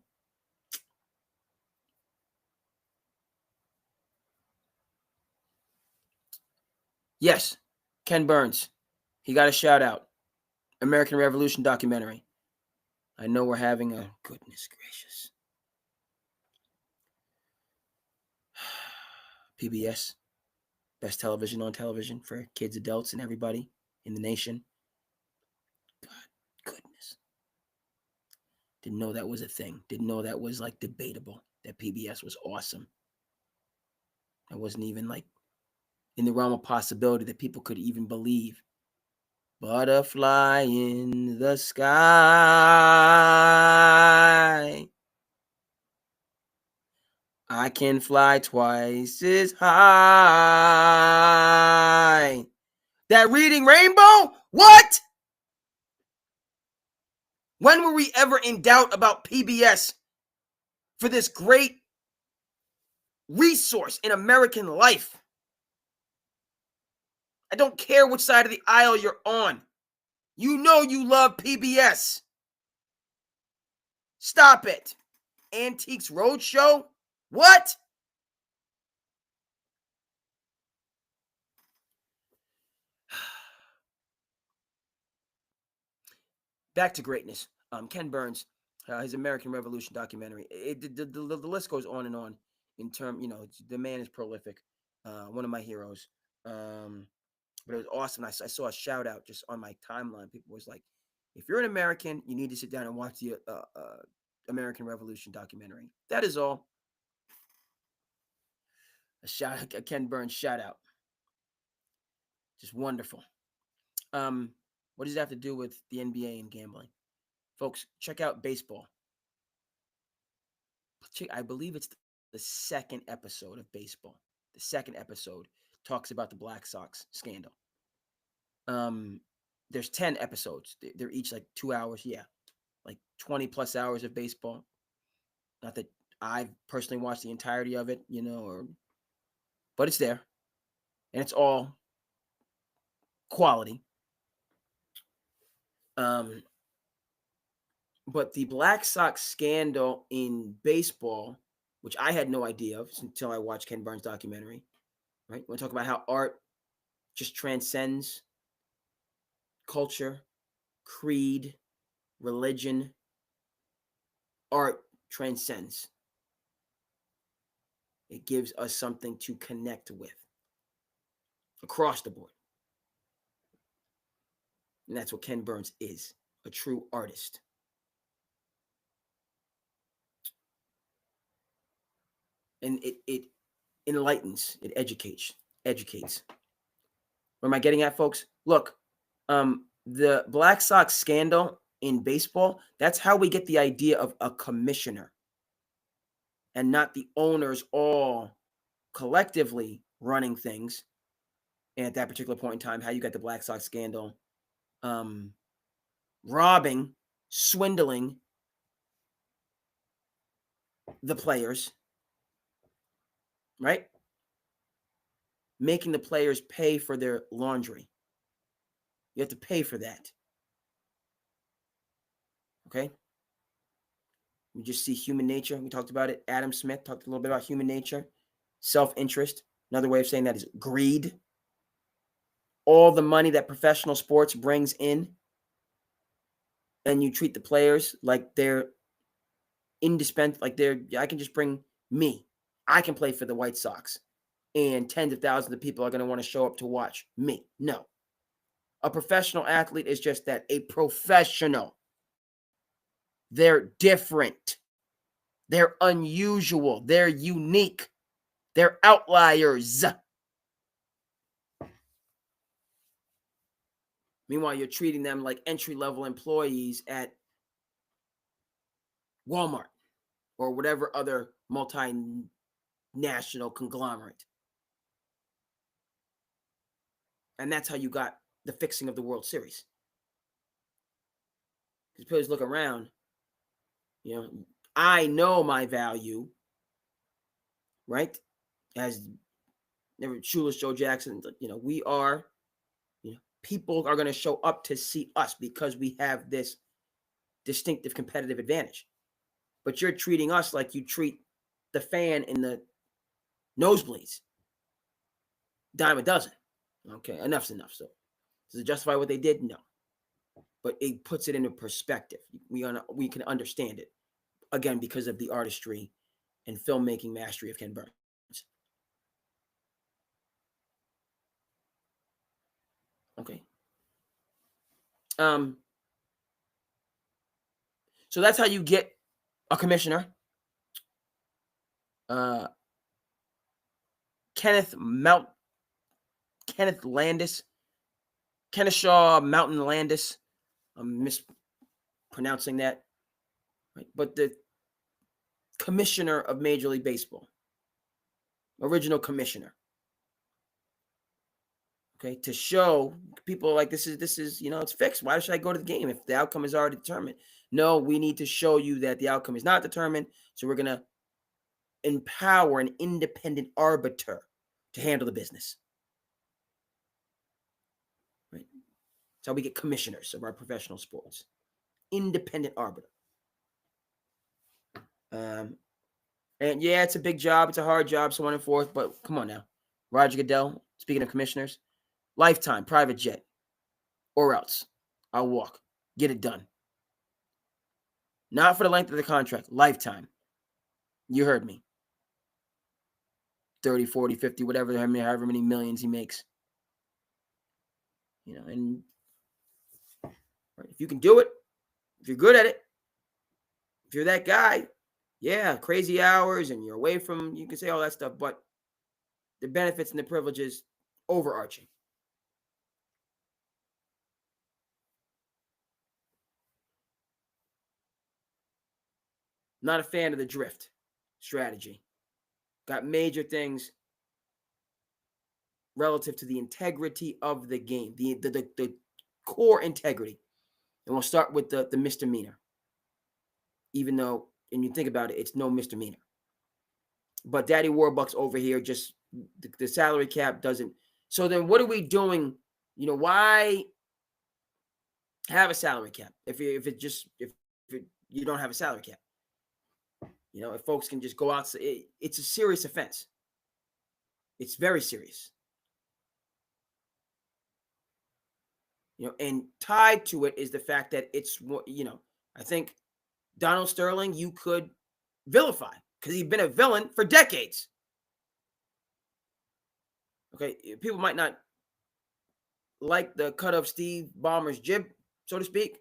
Yes, Ken Burns. He got a shout out. American Revolution documentary. I know we're having a goodness gracious. PBS, best television on television for kids, adults, and everybody in the nation. God, goodness. Didn't know that was a thing. Didn't know that was like debatable. That PBS was awesome. That wasn't even like in the realm of possibility that people could even believe. Butterfly in the sky. I can fly twice as high. That Reading Rainbow? What? When were we ever in doubt about PBS for this great resource in American life? I don't care which side of the aisle you're on. You know you love PBS. Stop it. Antiques Roadshow? What? Back to greatness. Ken Burns, his American Revolution documentary. The list goes on and on. In term, the man is prolific. One of my heroes. But it was awesome. I saw a shout out just on my timeline. People was like, if you're an American, you need to sit down and watch the American Revolution documentary. That is all. A Ken Burns shout out. Just wonderful. What does it have to do with the NBA and gambling? Folks, check out baseball. I believe it's the second episode of baseball. The second episode talks about the Black Sox scandal. There's 10 episodes. They're each like 2 hours. Yeah, like 20 plus hours of baseball. Not that I've personally watched the entirety of it, but it's there, and it's all quality. But the Black Sox scandal in baseball, which I had no idea of until I watched Ken Burns' documentary, right? We're talking about how art just transcends culture, creed, religion. Art transcends. It gives us something to connect with across the board. And that's what Ken Burns is, a true artist. And it enlightens, it educates. Where am I getting at, folks? Look, the Black Sox scandal in baseball, that's how we get the idea of a commissioner and not the owners all collectively running things. And at that particular point in time, how you got the Black Sox scandal, robbing, swindling the players, right? Making the players pay for their laundry. You have to pay for that. Okay? We just see human nature. We talked about it. Adam Smith talked a little bit about human nature. Self-interest. Another way of saying that is greed. All the money that professional sports brings in, and you treat the players like they're indispensable, I can just bring me. I can play for the White Sox, and tens of thousands of people are going to want to show up to watch me. No. A professional athlete is just that, a professional. They're different. They're unusual. They're unique. They're outliers. Meanwhile, you're treating them like entry-level employees at Walmart or whatever other multinational conglomerate. And that's how you got the fixing of the World Series. Because players look around, I know my value. right? As Shoeless Joe Jackson, we are, people are going to show up to see us because we have this distinctive competitive advantage. But you're treating us like you treat the fan in the nosebleeds. Dime a dozen. Okay, enough's enough. So does it justify what they did? No. But it puts it into perspective. We can understand it, again, because of the artistry and filmmaking mastery of Ken Burns. Okay. So that's how you get a commissioner. Kenneth Landis. Kennesaw Mountain Landis. I'm mispronouncing that. Right? But the commissioner of Major League Baseball. Original commissioner. Okay, to show people like this is it's fixed. Why should I go to the game if the outcome is already determined? No, we need to show you that the outcome is not determined. So we're gonna empower an independent arbiter to handle the business. Right. That's how we get commissioners of our professional sports. Independent arbiter. And yeah, it's a big job. It's a hard job, so on and forth. But come on now, Roger Goodell. Speaking of commissioners, lifetime private jet, or else I'll walk. Get it done. Not for the length of the contract, lifetime. You heard me. 30, 40, 50, whatever, however many millions he makes. And if you can do it, if you're good at it, if you're that guy, yeah, crazy hours and you're away from, you can say all that stuff, but the benefits and the privileges overarching. Not a fan of the drift strategy. Got major things relative to the integrity of the game, the core integrity. And we'll start with the misdemeanor. Even though, and you think about it, it's no misdemeanor. But Daddy Warbucks over here, just the salary cap doesn't. So then what are we doing? Why have a salary cap if you don't have a salary cap? If folks can just go out, it's a serious offense. It's very serious. And tied to it is the fact that it's, I think Donald Sterling, you could vilify because he's been a villain for decades. Okay, people might not like the cut of Steve Ballmer's jib, so to speak.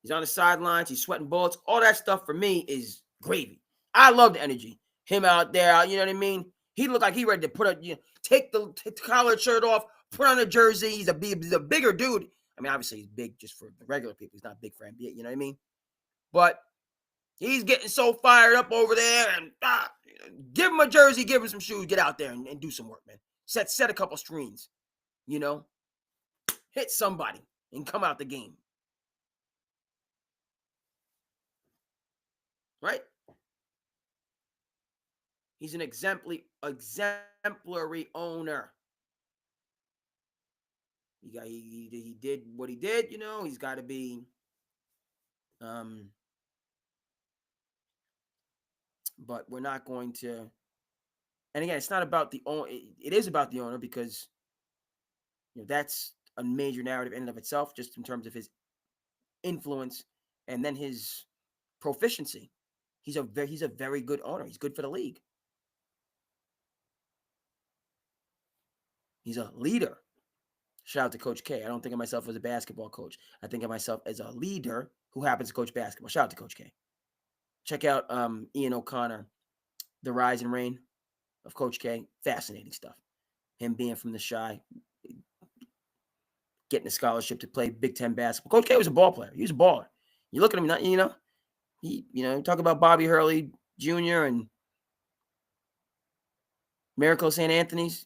He's on the sidelines, he's sweating bullets. All that stuff for me is gravy. I love the energy. Him out there, you know what I mean? He looked like he ready to take the collared shirt off, put on a jersey. He's a bigger dude. I mean, obviously he's big just for the regular people. He's not big for NBA, you know what I mean? But he's getting so fired up over there, and give him a jersey, give him some shoes, get out there and do some work, man. Set a couple screens, hit somebody and come out the game. Right? He's an exemplary owner. He did what he did, he's got to be but we're not going to. And again, it's not about the owner. It is about the owner because that's a major narrative in and of itself, just in terms of his influence and then his proficiency. He's a very good owner. He's good for the league. He's a leader. Shout out to Coach K. I don't think of myself as a basketball coach. I think of myself as a leader who happens to coach basketball. Shout out to Coach K. Check out Ian O'Connor, The Rise and Reign of Coach K. Fascinating stuff. Him being from the Chi, getting a scholarship to play Big Ten basketball. Coach K was a ball player. He was a baller. You look at him, talk about Bobby Hurley Jr. and Miracle St. Anthony's.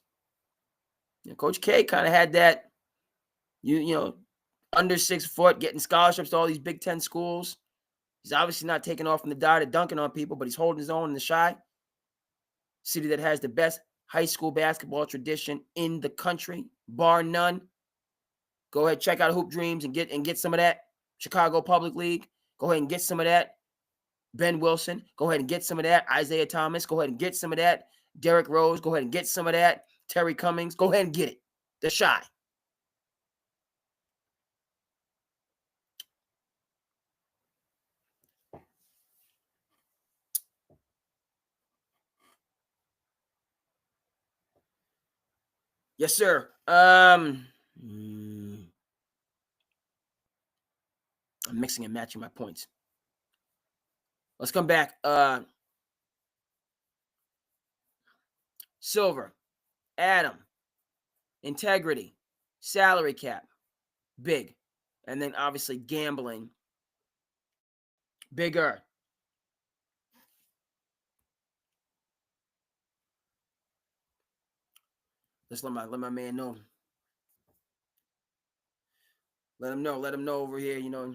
Coach K kind of had that, under 6 foot, getting scholarships to all these Big Ten schools. He's obviously not taking off from the dot at dunking on people, but he's holding his own in the Chi. city that has the best high school basketball tradition in the country, bar none. Go ahead, check out Hoop Dreams and get some of that. Chicago Public League. Go ahead and get some of that. Ben Wilson. Go ahead and get some of that. Isaiah Thomas. Go ahead and get some of that. Derrick Rose. Go ahead and get some of that. Terry Cummings. Go ahead and get it. The Shy. Yes, sir. I'm mixing and matching my points. Let's come back. Silver, Adam, integrity, salary cap, big. And then obviously gambling, bigger. Let's let my man know. Let him know over here, you know.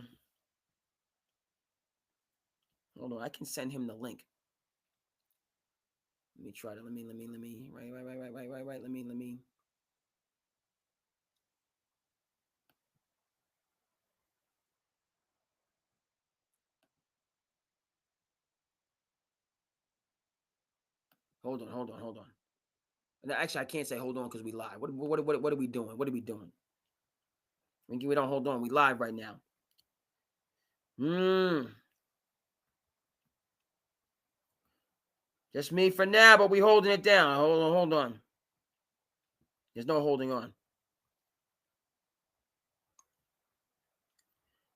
Hold on, I can send him the link. Let me try to let me right. Let me. Hold on. Actually, I can't say hold on because we live. What are we doing? What are we doing? We don't hold on. We live right now. Just me for now, but we holding it down. Hold on. There's no holding on.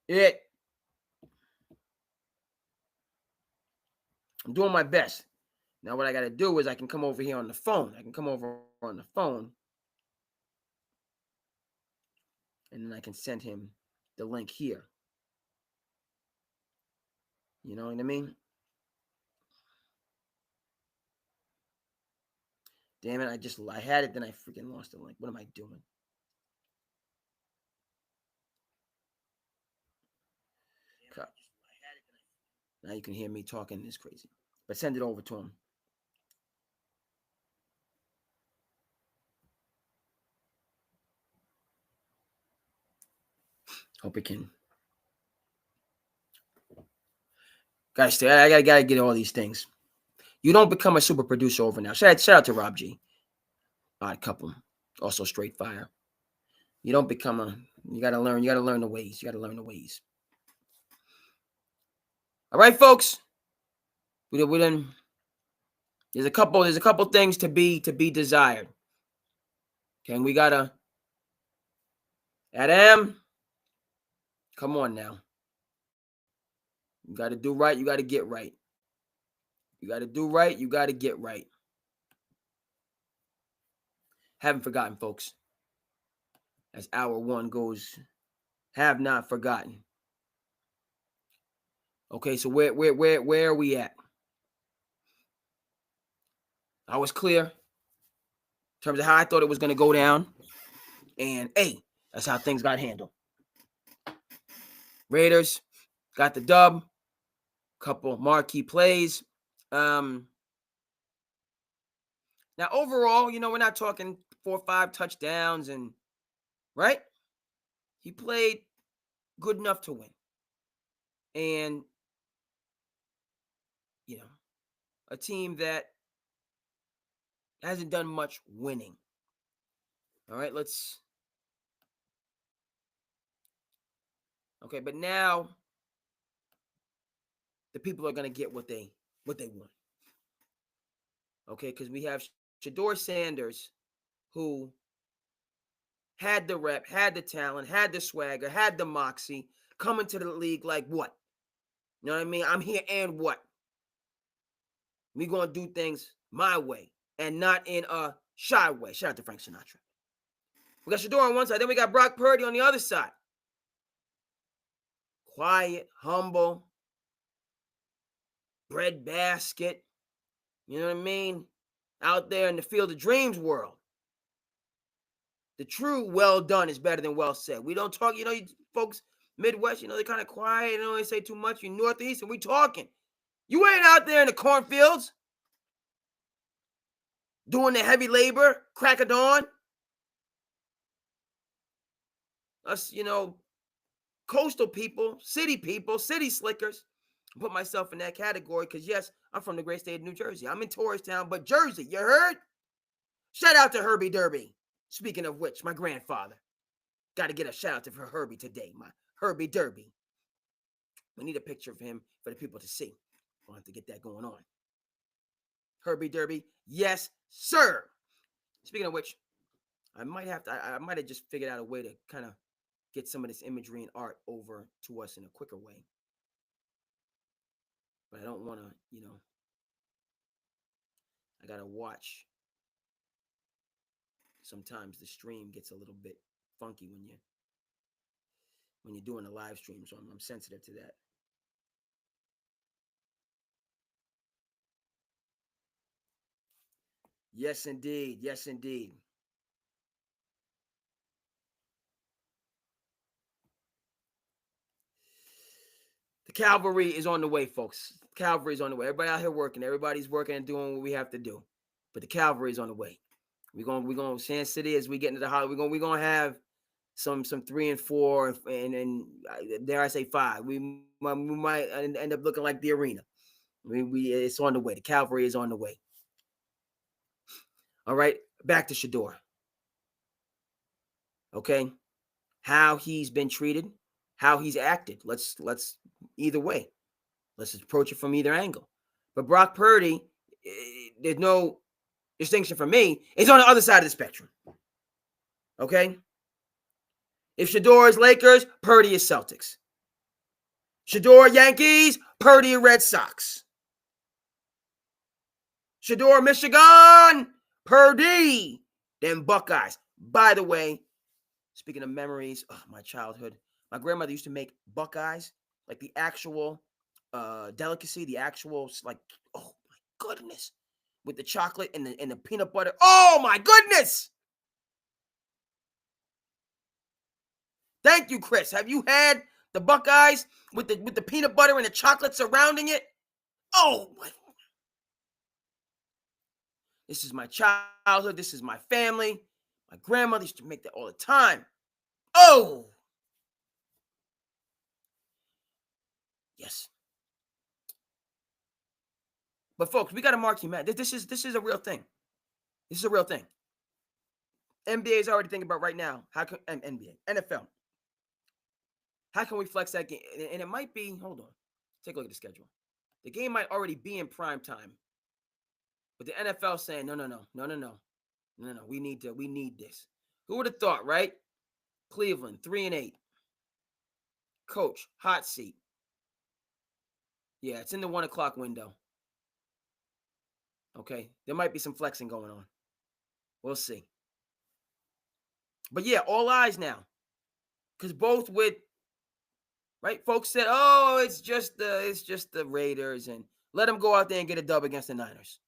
I'm doing my best. Now what I got to do is I can come over here on the phone. And then I can send him the link here. You know what I mean? Damn it, I had it, then I freaking lost the link. What am I doing? Now you can hear me talking this crazy. But send it over to him. Hope it can. Guys, I gotta get all these things. You don't become a super producer over now. Shout out to Rob G. Odd Couple. Also Straight Fire. You don't become you gotta learn the ways. All right, folks. We done. There's a couple things to be desired. Okay, and we gotta Adam. Come on now. You gotta do right, you gotta get right. You gotta do right, you gotta get right. Haven't forgotten, folks. As hour one goes, have not forgotten. Okay, so where are we at? I was clear in terms of how I thought it was going to go down. And, hey, that's how things got handled. Raiders got the dub. Couple marquee plays. Now, overall, we're not talking 4 or 5 touchdowns and, right? He played good enough to win. And, a team that hasn't done much winning. All right, okay, but now the people are going to get what they want. Okay, because we have Shedeur Sanders, who had the rep, had the talent, had the swagger, had the moxie, coming to the league like what? You know what I mean? I'm here and what? We going to do things my way and not in a shy way. Shout out to Frank Sinatra. We got Shedeur on one side. Then we got Brock Purdy on the other side. Quiet, humble, breadbasket. You know what I mean? Out there in the Field of Dreams world. The true well done is better than well said. We don't talk, you folks, Midwest, they're kind of quiet. They don't really say too much. You Northeast, and we talking. You ain't out there in the cornfields. doing the heavy labor, crack of dawn. Us, coastal people, city slickers. I put myself in that category because, yes, I'm from the great state of New Jersey. I'm in Tourist Town, but Jersey, you heard? Shout out to Herbie Derby. Speaking of which, my grandfather. Got to get a shout out to Herbie today, my Herbie Derby. We need a picture of him for the people to see. We'll have to get that going on. Herbie Derby, yes, sir. Speaking of which, I might have just figured out a way to kind of get some of this imagery and art over to us in a quicker way. But I don't want to, I got to watch. Sometimes the stream gets a little bit funky when you're doing a live stream, so I'm sensitive to that. Yes, indeed. Yes, indeed. The cavalry is on the way, folks. The cavalry is on the way. Everybody out here working. Everybody's working and doing what we have to do. But the cavalry is on the way. We're going Chance City as we get into the holiday. We're going to have some 3 and 4 and dare I say 5. We might end up looking like the arena. It's on the way. The cavalry is on the way. All right, back to Shedeur. Okay, how he's been treated, how he's acted. Let's either way. Let's approach it from either angle. But Brock Purdy, there's no distinction for me. He's on the other side of the spectrum. Okay? If Shedeur is Lakers, Purdy is Celtics. Shedeur Yankees, Purdy Red Sox. Shedeur Michigan, Purdy, then Buckeyes. By the way, speaking of memories, my childhood, my grandmother used to make Buckeyes, like the actual delicacy, the actual, like, oh my goodness, with the chocolate and the peanut butter. Oh my goodness! Thank you, Chris. Have you had the Buckeyes with the peanut butter and the chocolate surrounding it? Oh my! This is my childhood. This is my family. My grandmother used to make that all the time. Oh! Yes. But folks, we got to mark you, man. This is a real thing. This is a real thing. NBA is already thinking about right now. How can NBA, NFL? How can we flex that game? And it might be. Hold on. Take a look at the schedule. The game might already be in prime time, but the NFL saying no. We need this. Who would have thought, right? Cleveland 3-8. Coach hot seat. Yeah, it's in the 1 o'clock window. Okay, there might be some flexing going on. We'll see. But yeah, all eyes now. Because both with, right, folks said, oh, it's just the Raiders, and let them go out there and get a dub against the Niners.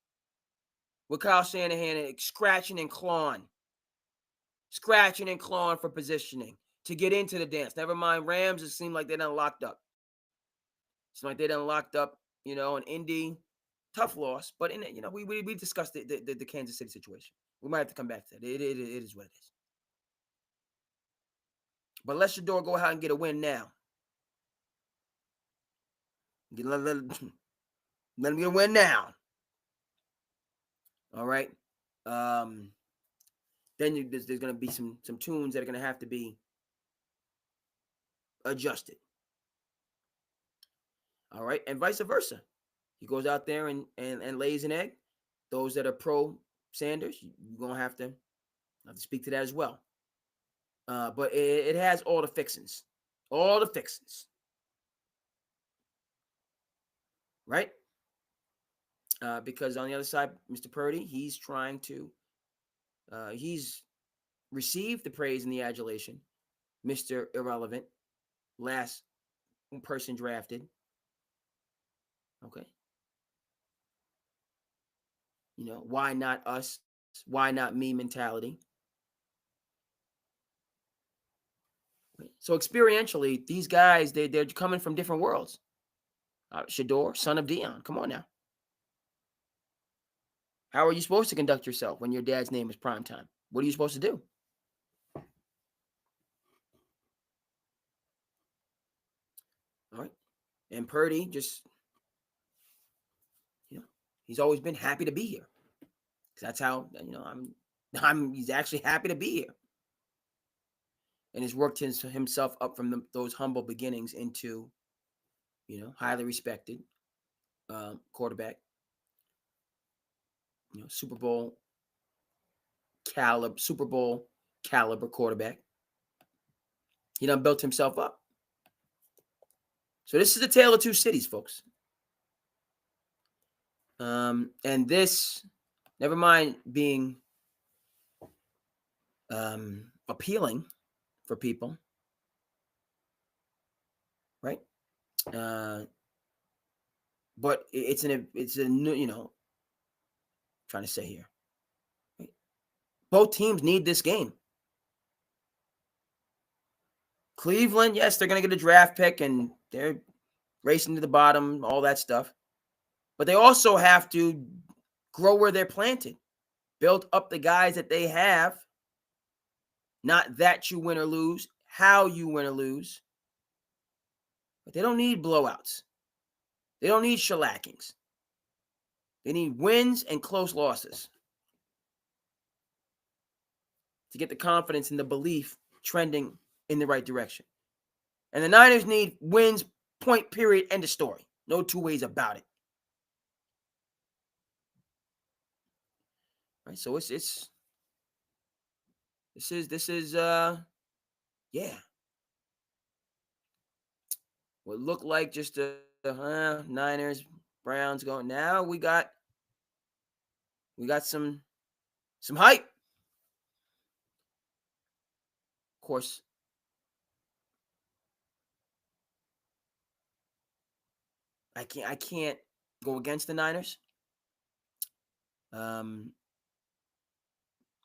With Kyle Shanahan scratching and clawing for positioning to get into the dance. Never mind Rams, it seemed like they done locked up. In Indy. Tough loss, but in it, we discussed the Kansas City situation. We might have to come back to that. It is what it is. But let Shedeur go ahead and get a win now. Let him get a win now. All right. Then there's going to be some tunes that are going to have to be adjusted. All right, and vice versa. He goes out there and lays an egg. Those that are pro Sanders, you're going to have to speak to that as well. But it has all the fixings. All the fixings. Right? Because on the other side, Mr. Purdy, he's trying to, he's received the praise and the adulation. Mr. Irrelevant, last person drafted. Okay. Why not us? Why not me mentality? So experientially, these guys, they're coming from different worlds. Shedeur, son of Dion. Come on now. How are you supposed to conduct yourself when your dad's name is Primetime? What are you supposed to do? All right. And Purdy just, he's always been happy to be here. That's how, he's actually happy to be here. And has worked himself up from those humble beginnings into, highly respected quarterback. Super Bowl caliber quarterback. He done built himself up. So this is the tale of two cities, folks. And this, never mind being appealing for people, right? But it's a new, trying to say here, right? Both teams need this game. Cleveland, yes, they're going to get a draft pick and they're racing to the bottom, all that stuff. But they also have to grow where they're planted, build up the guys that they have. Not that you win or lose, how you win or lose. But they don't need blowouts. They don't need shellackings. They need wins and close losses to get the confidence and the belief trending in the right direction. And the Niners need wins, point, period, end of story. No two ways about it. Right, so this is yeah. What looked like just a Niners, Browns going. Now we got some hype. Of course, I can't go against the Niners.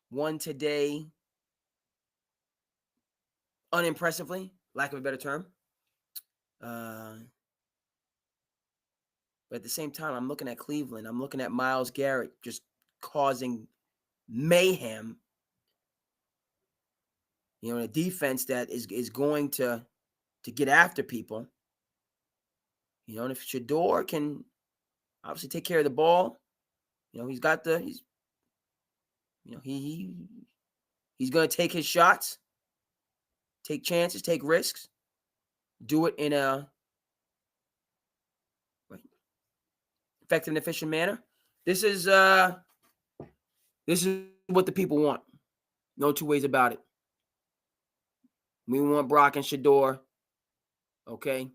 Won today unimpressively, lack of a better term. But at the same time, I'm looking at Cleveland. I'm looking at Myles Garrett just causing mayhem. A defense that is going to get after people. And if Shedeur can obviously take care of the ball, he's got he's going to take his shots, take chances, take risks, do it in a effective and efficient manner. This is what the people want. No two ways about it. We want Brock and Shedeur. Okay.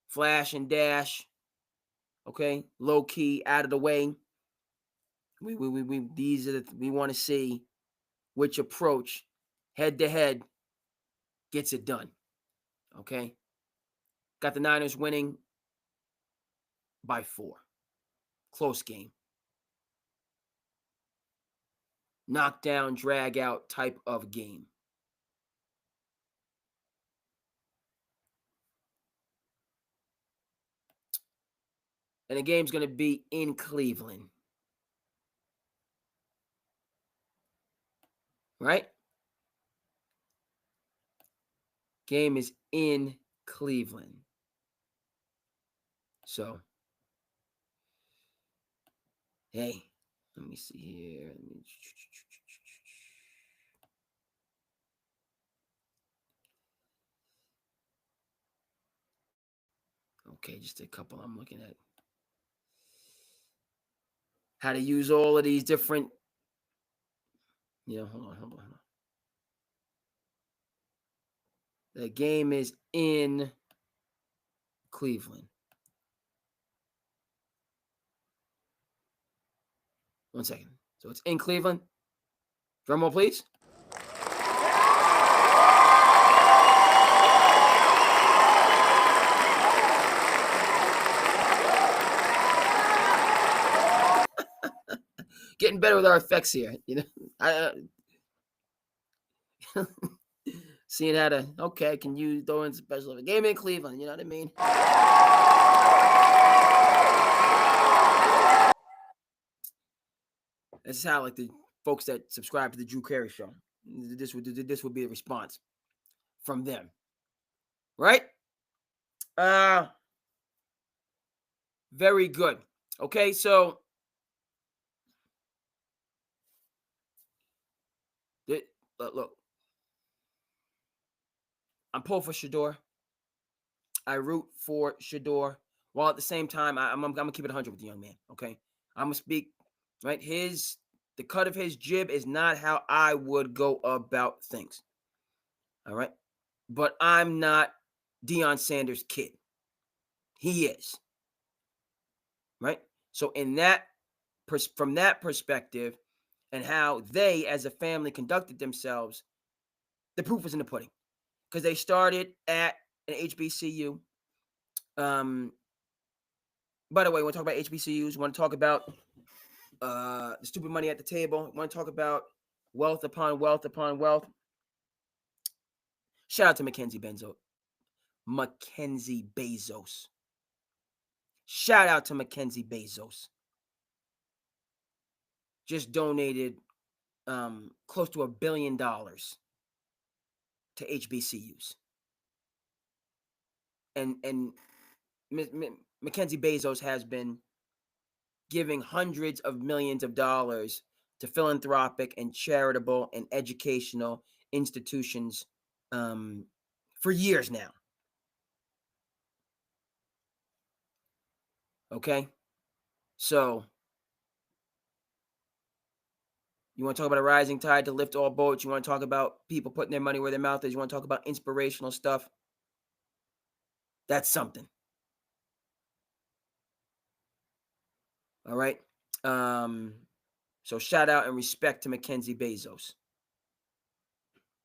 Flash and dash. Okay. Low key, out of the way. We want to see which approach head to head gets it done. Okay. Got the Niners winning by 4. Close game. Knockdown, drag out type of game. And the game's going to be in Cleveland. Right? Game is in Cleveland. So, hey, let me see here. Okay, just a couple I'm looking at. How to use all of these different, hold on. The game is in Cleveland. 1 second. So it's in Cleveland. Drum roll, please. Getting better with our effects here, seeing how to, okay, can you throw in special game in Cleveland? You know what I mean? This is how like the folks that subscribe to the Drew Carey Show. This would be the response from them, right? Very good. Okay, so look, I'm pulling for Shedeur. I root for Shedeur, while at the same time, I'm gonna keep it 100 with the young man. Okay, I'm gonna speak right. The cut of his jib is not how I would go about things. All right, but I'm not Deion Sanders' kid. He is, right. So from that perspective, and how they as a family conducted themselves, the proof is in the pudding, because they started at an HBCU. By the way, we want to talk about HBCUs. We want to talk about the stupid money at the table. We want to talk about wealth upon wealth upon wealth. Shout out to Mackenzie Bezos. Shout out to Mackenzie Bezos. Just donated close to $1 billion to HBCUs. And Mackenzie Bezos has been giving hundreds of millions of dollars to philanthropic and charitable and educational institutions for years now. Okay? So, you want to talk about a rising tide to lift all boats? You want to talk about people putting their money where their mouth is? You want to talk about inspirational stuff? That's something. All right? So shout out and respect to Mackenzie Bezos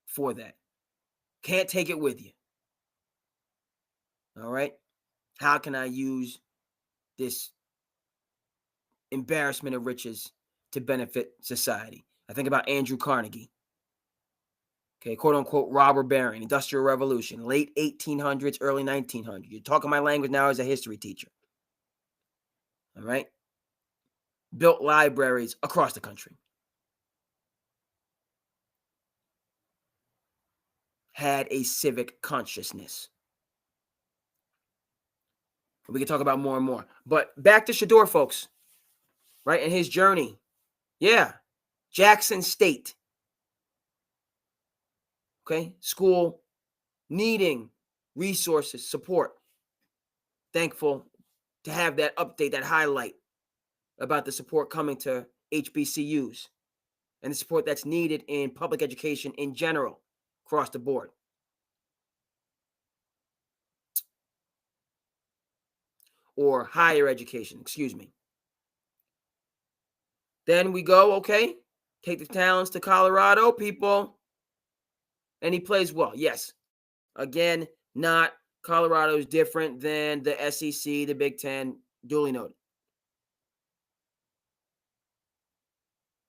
for that. Can't take it with you. All right? How can I use this embarrassment of riches to benefit society? I think about Andrew Carnegie. Okay, quote unquote robber baron, Industrial Revolution, late 1800s, early 1900s. You're talking my language now as a history teacher. All right? Built libraries across the country. Had a civic consciousness. We can talk about more and more. But back to Shedeur, folks, right? And his journey. Yeah. Jackson State. Okay. School needing resources, support. Thankful to have that update, that highlight about the support coming to HBCUs and the support that's needed in public education in general across the board. Or higher education, excuse me. Then we go, okay, take the talents to Colorado, people. And he plays well. Yes. Again, not Colorado's different than the SEC, the Big Ten, duly noted.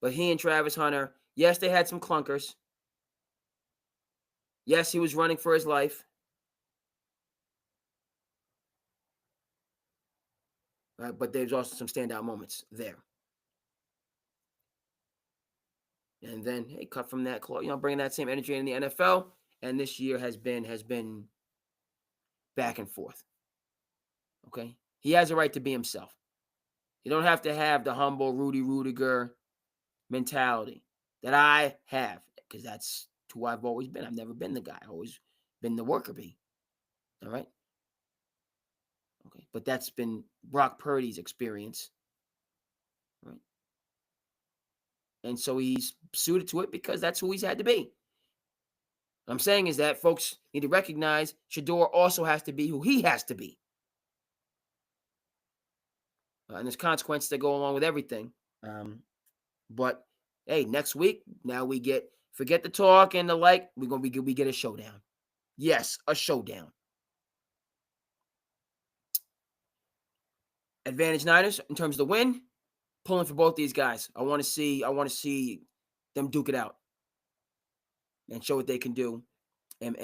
But he and Travis Hunter, yes, they had some clunkers. Yes, he was running for his life. But there's also some standout moments there. And then, hey, cut from that, bringing that same energy in the NFL. And this year has been back and forth. Okay? He has a right to be himself. You don't have to have the humble Rudy Rudiger mentality that I have, because that's who I've always been. I've never been the guy. I've always been the worker bee. All right? Okay. But that's been Brock Purdy's experience. Right? And so he's suited to it because that's who he's had to be. What I'm saying is that folks need to recognize Shedeur also has to be who he has to be. And there's consequences that go along with everything. But hey, next week, now we forget the talk and the like. We get a showdown. Yes, a showdown. Advantage Niners in terms of the win. Pulling for both these guys. I want to see them duke it out and show what they can do, and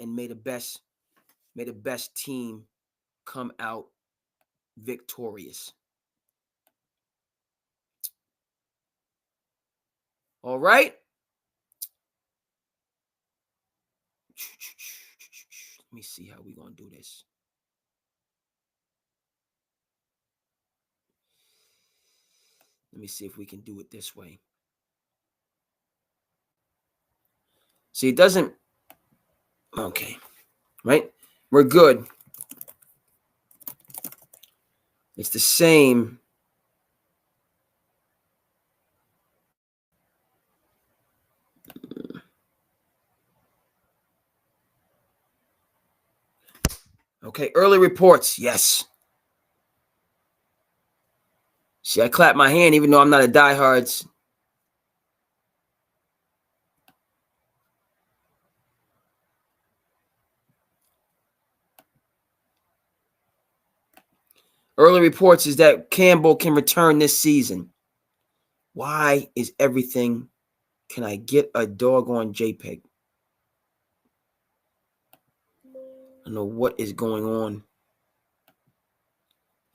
may the best team come out victorious. All right. Let me see how we're going to do this. Let me see if we can do it this way. See, it doesn't. Okay. Right? We're good. It's the same. Okay. Early reports. Yes. See, I clapped my hand even though I'm not a diehards. Early reports is that Campbell can return this season. Why is everything? Can I get a doggone JPEG? I don't know what is going on.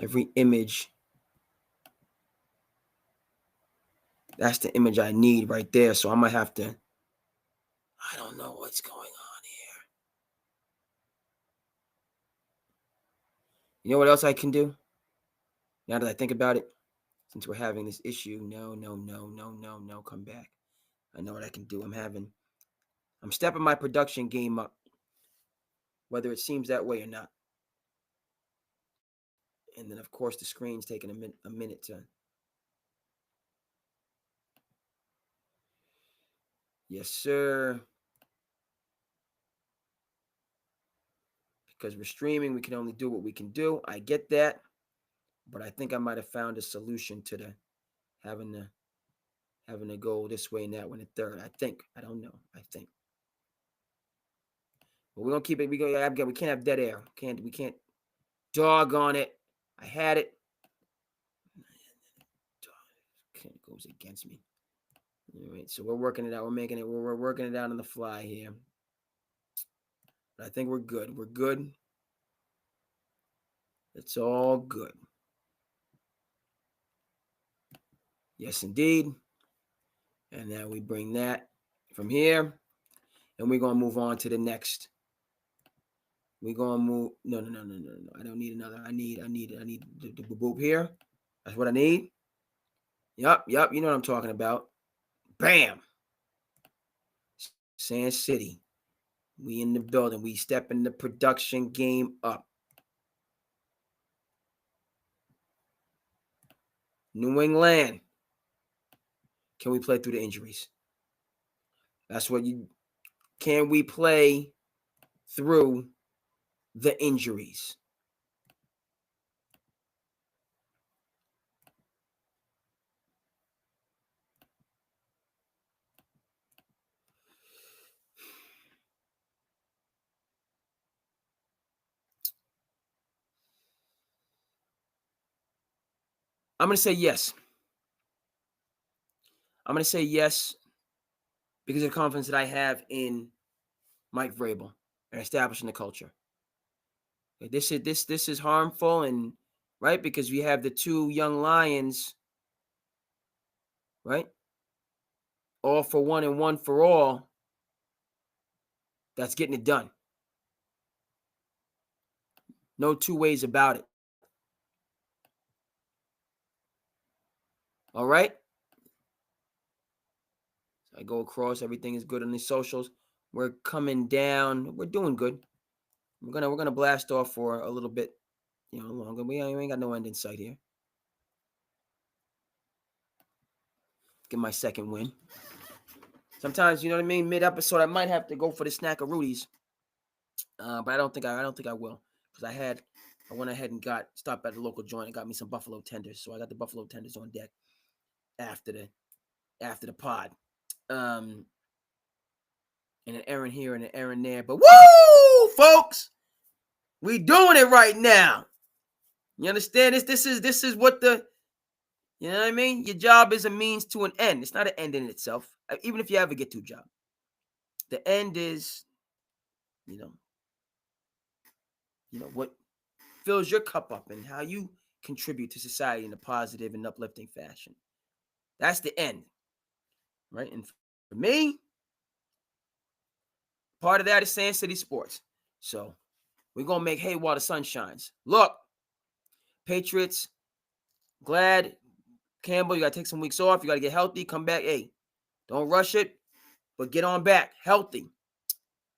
Every image. That's the image I need right there. So I might have to. I don't know what's going on here. You know what else I can do? Now that I think about it, since we're having this issue, no, come back. I know what I can do. I'm stepping my production game up, whether it seems that way or not. And then, of course, the screen's taking a minute to. Yes, sir. Because we're streaming, we can only do what we can do. I get that. But I think I might have found a solution to the having to go this way and that one at third. I think. I don't know. I think. But we're gonna keep it. We can't have dead air. We can't doggone it. I had it. It goes against me. All right, so we're working it out. We're working it out on the fly here. But I think we're good. We're good. It's all good. Yes, indeed. And now we bring that from here, and we're gonna move on to the next. We're gonna move. No. I don't need another. I need the boop here. That's what I need. Yup. You know what I'm talking about. Bam. Sand City. We in the building. We stepping the production game up. New England. Can we play through the injuries? That's what you. Can we play through the injuries? I'm going to say yes. I'm going to say yes because of the confidence that I have in Mike Vrabel and establishing the culture. This is harmful, and right, because we have the two young lions, right? All for one and one for all. That's getting it done. No two ways about it. All right. So I go across. Everything is good on the socials. We're coming down. We're doing good. We're gonna blast off for a little bit, longer. We ain't got no end in sight here. Get my second win. Sometimes, you know what I mean. Mid episode, I might have to go for the snack of Rudy's, but I don't think I will, because I went ahead and stopped at the local joint and got me some buffalo tenders. So I got the buffalo tenders on deck after the pod. And an errand here and an errand there, but woo, folks, we doing it right now. You understand this? This is what you know what I mean? Your job is a means to an end. It's not an end in itself. Even if you ever get to a job, the end is, what fills your cup up and how you contribute to society in a positive and uplifting fashion. That's the end. right? And for me, part of that is Sand City Sports. So we're going to make hay while the sun shines. Look, Patriots, glad. Campbell, you got to take some weeks off. You got to get healthy. Come back. Hey, don't rush it, but get on back healthy.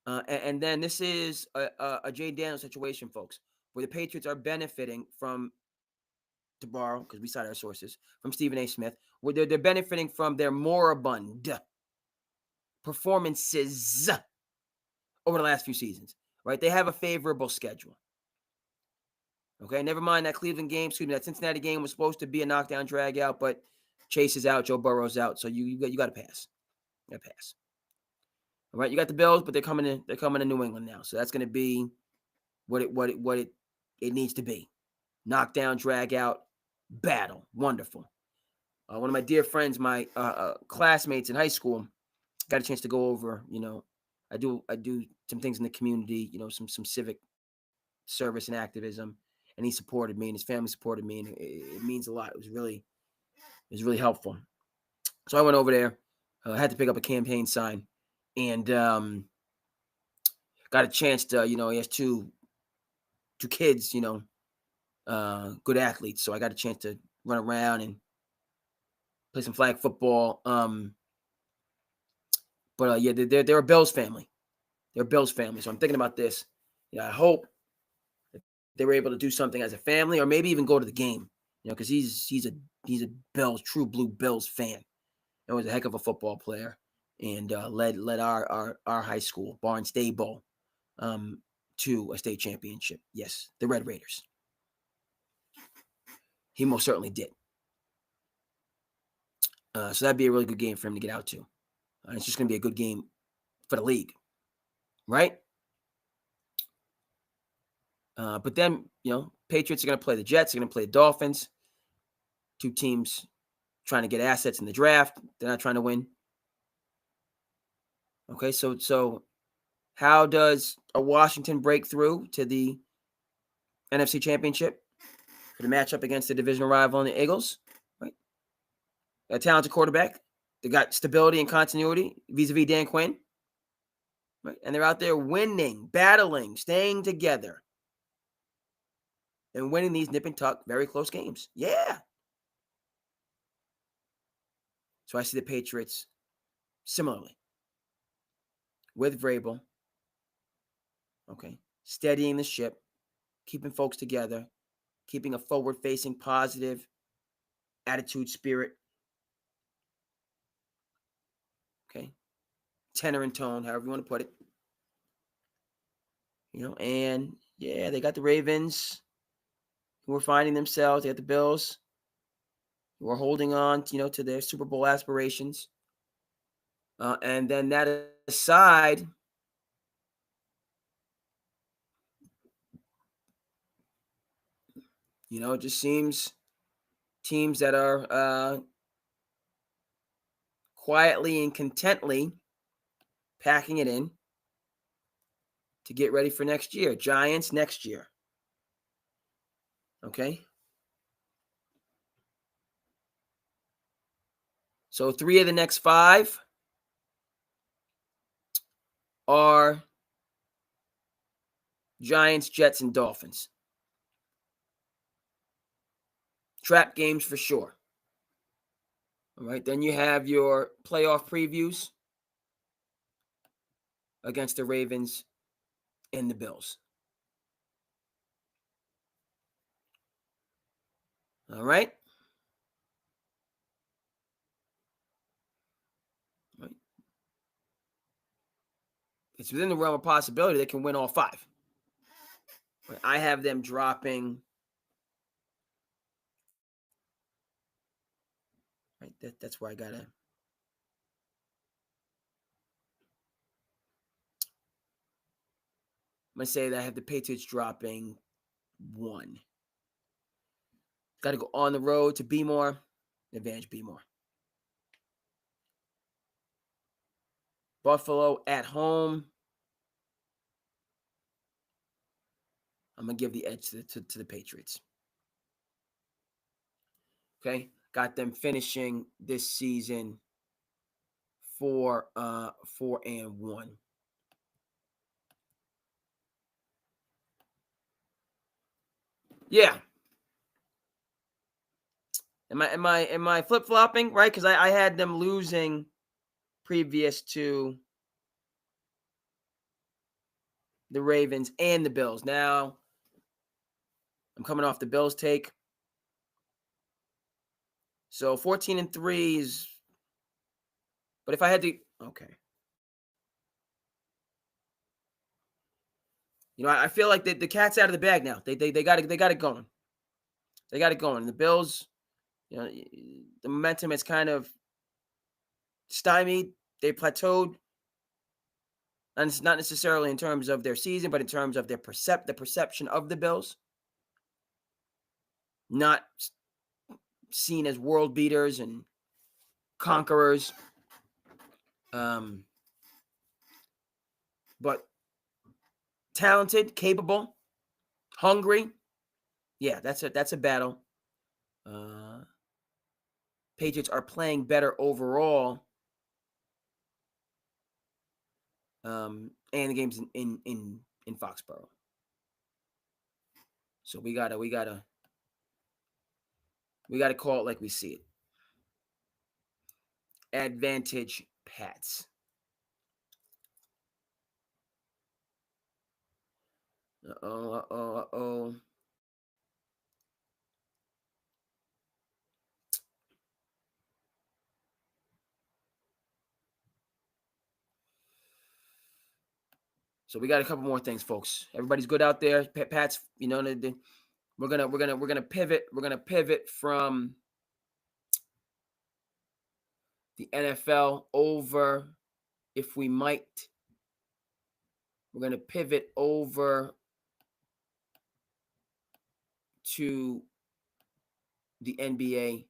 And then this is a Jay Daniels situation, folks, where the Patriots are benefiting from, to borrow, because we cite our sources, from Stephen A. Smith, where they're benefiting from their moribund performances over the last few seasons, right? They have a favorable schedule. Okay, never mind that Cleveland game, that Cincinnati game was supposed to be a knockdown drag out, but Chase is out, Joe Burrow's out, so you got to pass. You got to pass. All right, you got the Bills, but they're coming to New England now, so that's going to be what it needs to be. Knockdown, drag out, battle, wonderful. One of my dear friends, my classmates in high school, got a chance to go over. I do some things in the community, some civic service and activism, and he supported me, and his family supported me, and it means a lot. It was really helpful. So I went over there, had to pick up a campaign sign, and got a chance to, he has two kids, good athletes, so I got a chance to run around and play some flag football. But yeah, they're a Bills family. They're a Bills family, so I'm thinking about this. I hope they were able to do something as a family, or maybe even go to the game. Because he's a Bills, true blue Bills fan, and was a heck of a football player, and led our high school, Barnes-Stable, to a state championship. Yes, the Red Raiders. He most certainly did. So that'd be a really good game for him to get out to. It's just going to be a good game for the league, right? But then, Patriots are going to play the Jets. They're going to play the Dolphins. Two teams trying to get assets in the draft. They're not trying to win. Okay, so how does a Washington break through to the NFC Championship for the matchup against the divisional rival in the Eagles? Right, a talented quarterback. They got stability and continuity vis-a-vis Dan Quinn. Right, and they're out there winning, battling, staying together, and winning these nip and tuck, very close games. Yeah. So I see the Patriots similarly with Vrabel. Okay, steadying the ship, keeping folks together, keeping a forward-facing, positive attitude, spirit. Okay, tenor and tone, however you want to put it. And yeah, they got the Ravens who are finding themselves. They got the Bills who are holding on, to their Super Bowl aspirations. And then that aside, it just seems teams that are quietly and contently packing it in to get ready for next year. Giants next year. Okay. So 3 of the next 5 are Giants, Jets, and Dolphins. Trap games for sure. All right. Then you have your playoff previews against the Ravens and the Bills. All right. It's within the realm of possibility they can win all 5. I have them dropping. Right, that's where I gotta. I'm gonna say that I have the Patriots dropping 1. Got to go on the road to Bmore. Advantage Bmore. Buffalo at home. I'm going to give the edge to the Patriots. Okay? Got them finishing this season 4-1. Yeah. Am I flip-flopping, right? Because I had them losing previous to the Ravens and the Bills. Now I'm coming off the Bills take. So 14-3 is, but if I had to, okay. I feel like the cat's out of the bag now. They got it going. They got it going. The Bills, the momentum is kind of stymied. They plateaued. And it's not necessarily in terms of their season, but in terms of the perception of the Bills. Not seen as world beaters and conquerors. But talented, capable, hungry. Yeah, that's a battle. Patriots are playing better overall. And the game's in Foxborough. So we gotta call it like we see it. Advantage Pats. Uh-oh. So we got a couple more things, folks. Everybody's good out there. Pats, we're gonna pivot. We're gonna pivot from the NFL over, if we might. We're gonna pivot over to the NBA,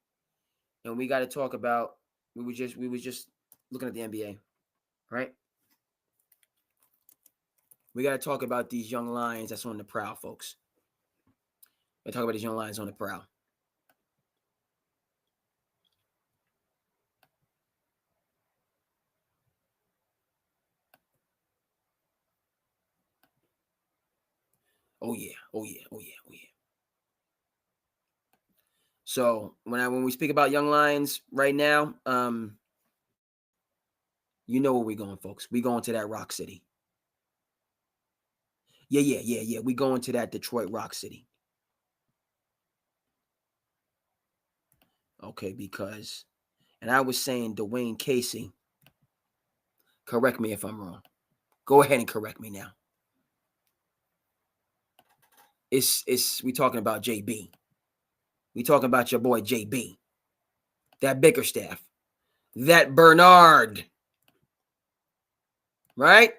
and we got to talk about. We was just looking at the NBA, right? We got to talk about these young lions that's on the prowl, folks. We talk about these young lions on the prowl. Oh yeah. So when we speak about young lions right now, you know where we going, folks. We going to that Rock City. Yeah. We going to that Detroit Rock City. Okay, because, and I was saying Dwayne Casey. Correct me if I'm wrong. Go ahead and correct me now. It's we talking about JB. We talking about your boy JB. That Bickerstaff. That Bernard. Right?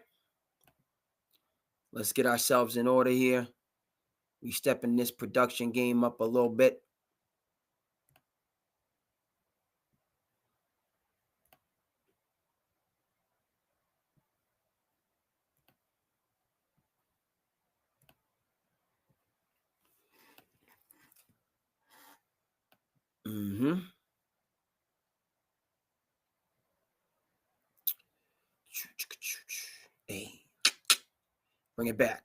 Let's get ourselves in order here. We stepping this production game up a little bit. Hey, bring it back.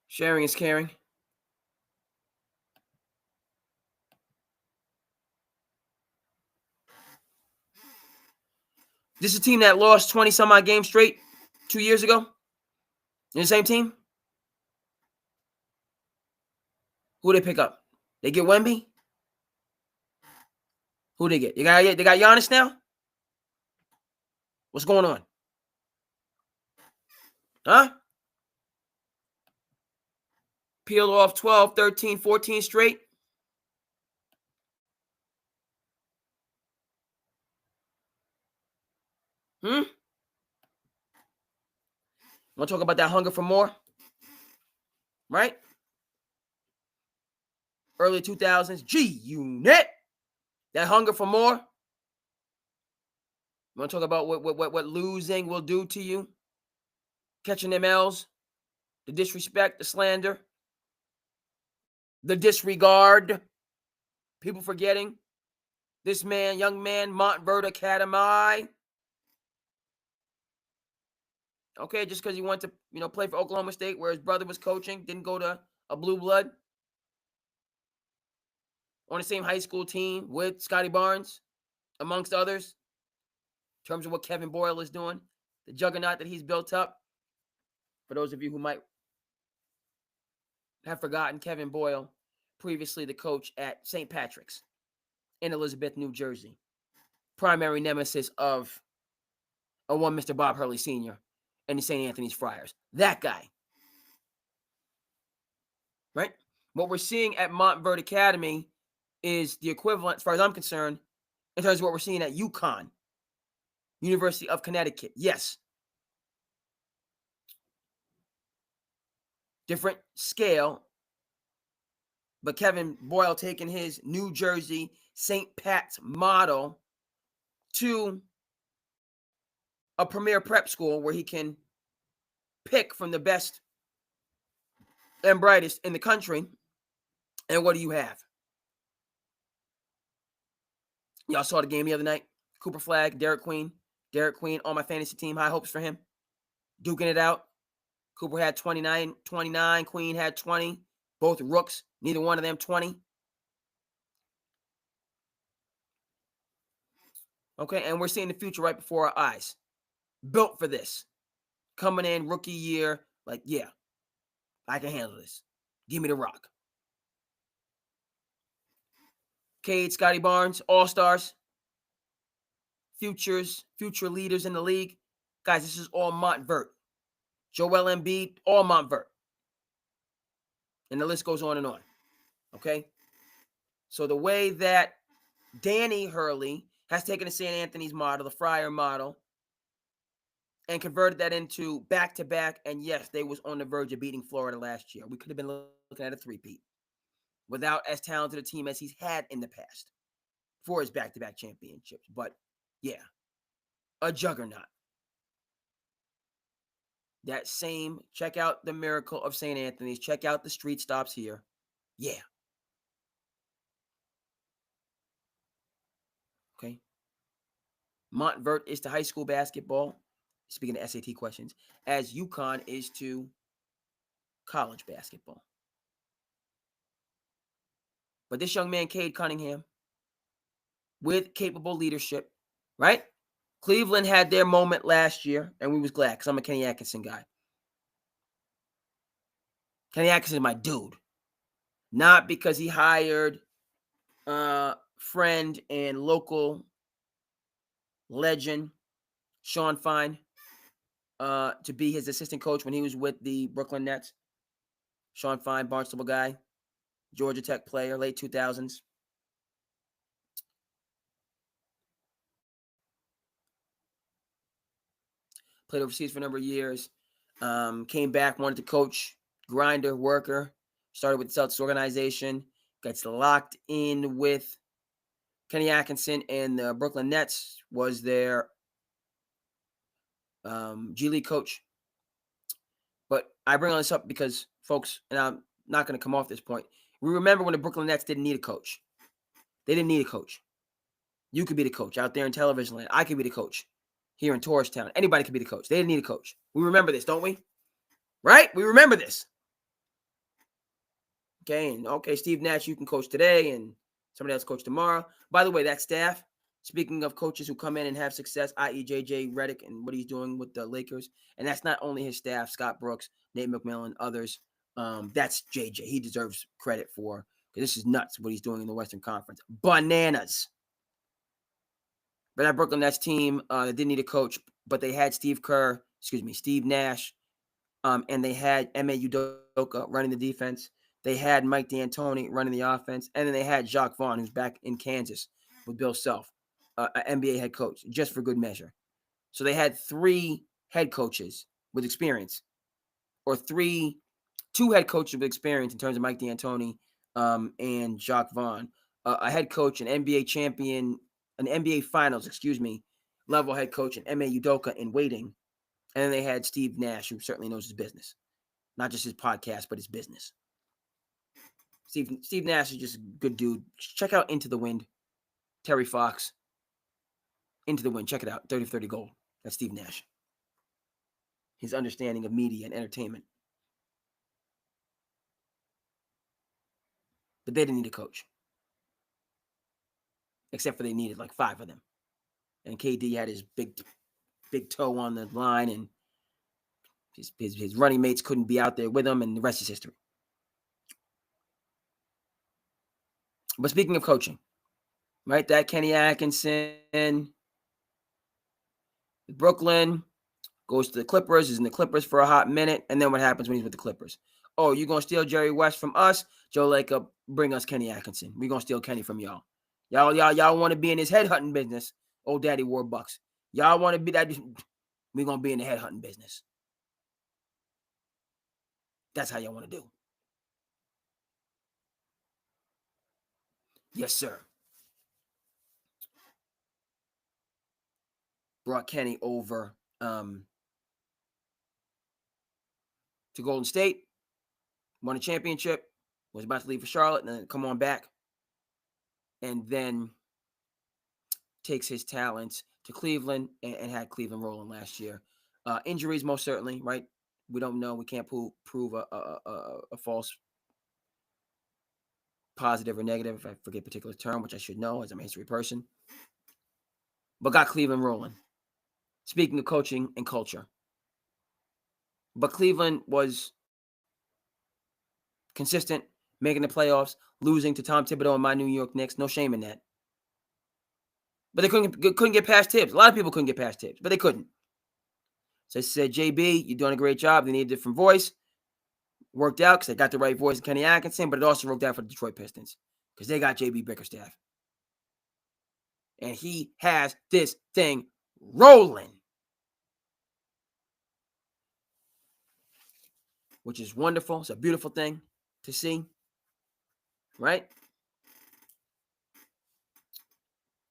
Sharing is caring. This is a team that lost 20 some odd games straight 2 years ago. In the same team. Who they pick up? They get Wemby? Who they get? They got Giannis now? What's going on? Huh? Peel off 12, 13, 14 straight? Want to talk about that hunger for more? Right? Early 2000s, G-Unit. That hunger for more? Want to talk about what losing will do to you? Catching them L's, the disrespect, the slander. the disregard, people forgetting this man, young man, Montverde Academy. Okay, just because he went to, play for Oklahoma State where his brother was coaching, didn't go to a blue blood on the same high school team with Scotty Barnes, amongst others, in terms of what Kevin Boyle is doing, the juggernaut that he's built up. For those of you who might have forgotten, Kevin Boyle, previously the coach at St. Patrick's in Elizabeth, New Jersey, primary nemesis of a one Mr. Bob Hurley Sr. and the St. Anthony's Friars. That guy. Right? What we're seeing at Montverde Academy is the equivalent, as far as I'm concerned, in terms of what we're seeing at UConn, University of Connecticut. Yes. Different scale, but Kevin Boyle taking his New Jersey St. Pat's model to a premier prep school where he can pick from the best and brightest in the country. And what do you have? Y'all saw the game the other night. Cooper Flagg, Derek Queen. Derek Queen on my fantasy team. High hopes for him. Duking it out. Cooper had 29. Queen had 20. Both rooks. Neither one of them 20. Okay, and we're seeing the future right before our eyes. Built for this. Coming in, rookie year. Like, yeah, I can handle this. Give me the rock. Cade, Scotty Barnes, all-stars. Future leaders in the league. Guys, this is all Montverde. Joel Embiid, all Montverde. And the list goes on and on. Okay? So the way that Danny Hurley has taken the St. Anthony's model, the Friar model, and converted that into back-to-back, and yes, they was on the verge of beating Florida last year. We could have been looking at a three-peat without as talented a team as he's had in the past for his back-to-back championships. But, yeah, a juggernaut. That same, check out the miracle of St. Anthony's. Check out the street stops here. Yeah. Okay. Montverde is to high school basketball, speaking of SAT questions, as UConn is to college basketball. But this young man, Cade Cunningham, with capable leadership, right? Cleveland had their moment last year, and we was glad because I'm a Kenny Atkinson guy. Kenny Atkinson is my dude. Not because he hired friend and local legend Sean Fine to be his assistant coach when he was with the Brooklyn Nets. Sean Fine, Barnstable guy, Georgia Tech player, late 2000s. Played overseas for a number of years. Came back, wanted to coach, grinder, worker. Started with the Celtics organization. Gets locked in with Kenny Atkinson and the Brooklyn Nets. Was their G League coach. But I bring all this up because, folks, and I'm not going to come off this point. We remember when the Brooklyn Nets didn't need a coach. They didn't need a coach. You could be the coach out there in television land. I could be the coach here in Town. Anybody could be the coach. They didn't need a coach. We remember this, don't we? Right? We remember this. Okay, and okay, Steve Nash, you can coach today, and somebody else coach tomorrow. By the way, that staff, speaking of coaches who come in and have success, i.e. JJ Redick and what he's doing with the Lakers, and that's not only his staff, Scott Brooks, Nate McMillan, others. That's JJ. He deserves credit for, because this is nuts what he's doing in the Western Conference. Bananas. But that Brooklyn Nets team, they didn't need a coach, but they had Steve Nash, and they had Ime Udoka running the defense. They had Mike D'Antoni running the offense, and then they had Jacques Vaughn, who's back in Kansas with Bill Self, an NBA head coach, just for good measure. So they had three head coaches with experience, or two head coaches with experience in terms of Mike D'Antoni and Jacques Vaughn, a head coach, an NBA champion, an NBA Finals, level head coach, and Ime Udoka in waiting. And then they had Steve Nash, who certainly knows his business. Not just his podcast, but his business. Steve Nash is just a good dude. Check out Into the Wind. Terry Fox. Into the Wind. Check it out. 30 for 30 Gold. That's Steve Nash. His understanding of media and entertainment. But they didn't need a coach. Except for they needed like 5 of them. And KD had his big toe on the line, and his running mates couldn't be out there with him, and the rest is history. But speaking of coaching, right, that Kenny Atkinson, Brooklyn, goes to the Clippers, is in the Clippers for a hot minute, and then what happens when he's with the Clippers? Oh, you're going to steal Jerry West from us? Joe Lacob, bring us Kenny Atkinson. We're going to steal Kenny from y'all. Y'all want to be in this headhunting business, old daddy Warbucks. Y'all want to be that, we're going to be in the headhunting business. That's how y'all want to do. Yes, sir. Brought Kenny over to Golden State, won a championship, was about to leave for Charlotte, and then come on back, and then takes his talents to Cleveland and had Cleveland rolling last year. Injuries, most certainly, right? We don't know. We can't prove a false positive or negative, if I forget a particular term, which I should know as I'm a history person. But got Cleveland rolling. Speaking of coaching and culture. But Cleveland was consistent, making the playoffs, losing to Tom Thibodeau and my New York Knicks. No shame in that. But they couldn't get past Tibbs. A lot of people couldn't get past Tibbs, but they couldn't. So I said, JB, you're doing a great job. They need a different voice. Worked out because they got the right voice in Kenny Atkinson, but it also worked out for the Detroit Pistons because they got JB Bickerstaff. And he has this thing rolling, which is wonderful. It's a beautiful thing to see, right?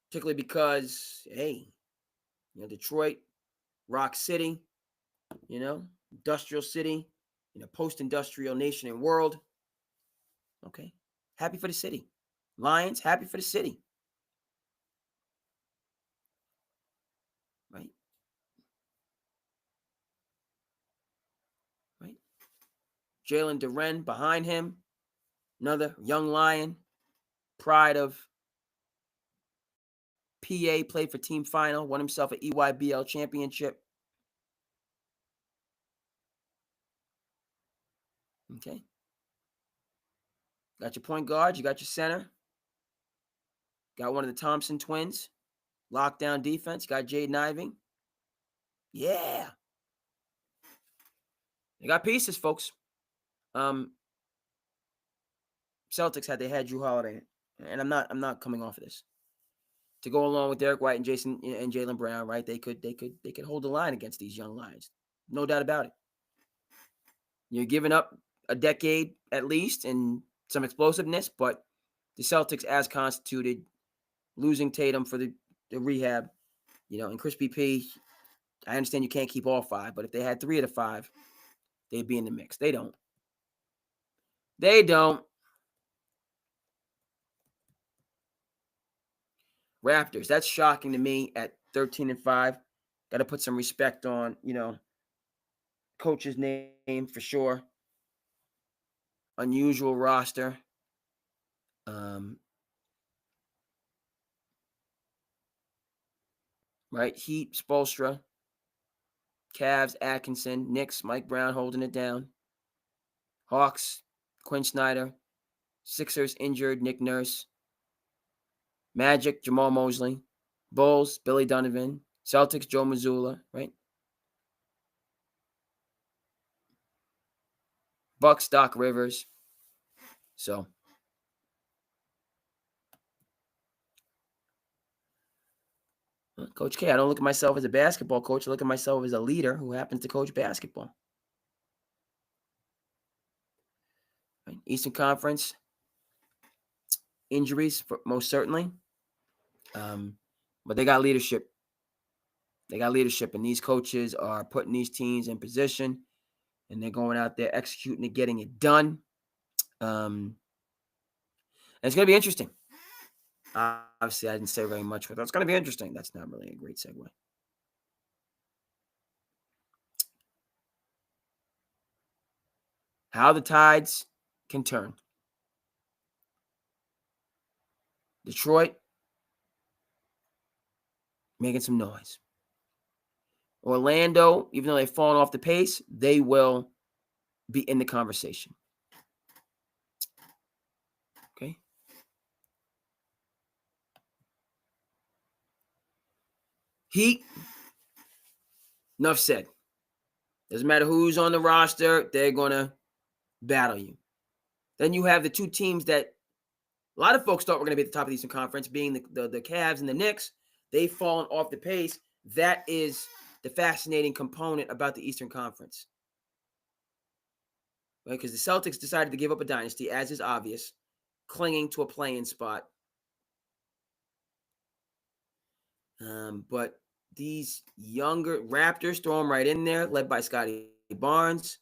Particularly because, hey, Detroit, Rock City, industrial city, post-industrial nation and world. Okay. Happy for the city. Lions, happy for the city. Right? Right? Jalen Duren behind him. Another young Lion. Pride of PA, played for team final, won himself an EYBL championship. Okay. Got your point guard. You got your center. Got one of the Thompson twins. Lockdown defense. Got Jaden Ivey. Yeah. They got pieces, folks. Celtics had Jrue Holiday, and I'm not coming off of this. To go along with Derek White and Jaylen Brown, right? They could hold the line against these young Lions. No doubt about it. You're giving up a decade at least and some explosiveness, but the Celtics, as constituted, losing Tatum for the rehab, and Chris BP, I understand you can't keep all 5, but if they had 3 of the 5, they'd be in the mix. They don't. Raptors, that's shocking to me at 13-5. Got to put some respect on, coach's name for sure. Unusual roster. Right? Heat, Spoelstra. Cavs, Atkinson. Knicks, Mike Brown holding it down. Hawks, Quinn Snyder. Sixers, injured, Nick Nurse. Magic, Jamal Mosley. Bulls, Billy Donovan. Celtics, Joe Mazzulla, right? Bucks, Doc Rivers. So, Coach K, I don't look at myself as a basketball coach. I look at myself as a leader who happens to coach basketball. Right? Eastern Conference, injuries, most certainly. But they got leadership. And these coaches are putting these teams in position, and they're going out there executing and getting it done. And it's going to be interesting. Obviously, I didn't say very much, but that's going to be interesting. That's not really a great segue. How the tides can turn. Detroit making some noise. Orlando, even though they've fallen off the pace, they will be in the conversation. Okay. Heat, enough said. Doesn't matter who's on the roster, they're going to battle you. Then you have the two teams that a lot of folks thought were going to be at the top of the Eastern Conference, being the Cavs and the Knicks. They've fallen off the pace. That is the fascinating component about the Eastern Conference. Right? Because the Celtics decided to give up a dynasty, as is obvious, clinging to a play-in spot. But these younger Raptors throw them right in there, led by Scotty Barnes.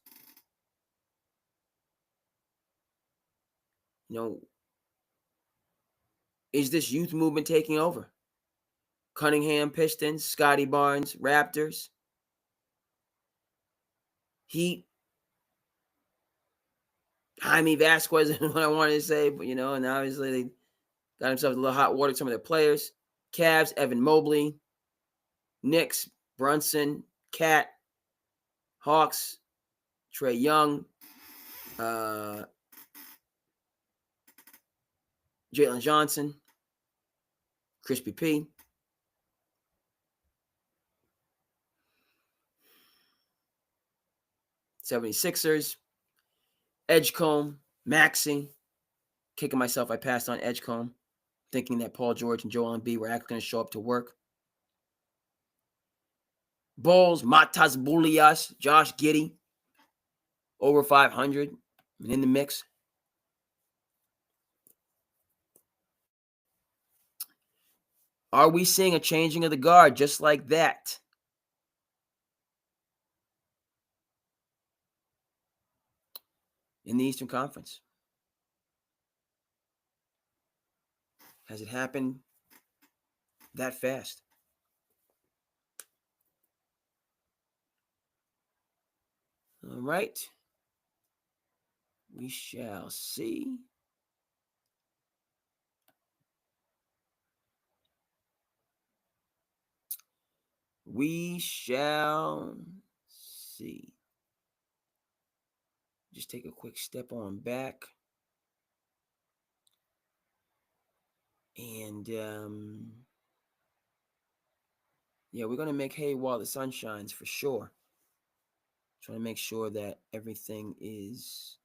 Is this youth movement taking over? Cunningham, Pistons, Scotty Barnes, Raptors, Heat, Jaime Vasquez is what I wanted to say, but and obviously they got themselves a little hot water with some of their players. Cavs, Evan Mobley, Knicks, Brunson, Cat, Hawks, Trae Young, Jalen Johnson, Crispy P. '76ers, Edgecombe, Maxey. Kicking myself, I passed on Edgecombe, thinking that Paul George and Joel Embiid were actually going to show up to work. Bulls, Matas Bulias, Josh Giddey, over 500 and in the mix. Are we seeing a changing of the guard just like that? In the Eastern Conference? Has it happened that fast? All right. We shall see. We shall see. Just take a quick step on back. And yeah, we're going to make hay while the sun shines for sure. Trying to make sure that everything is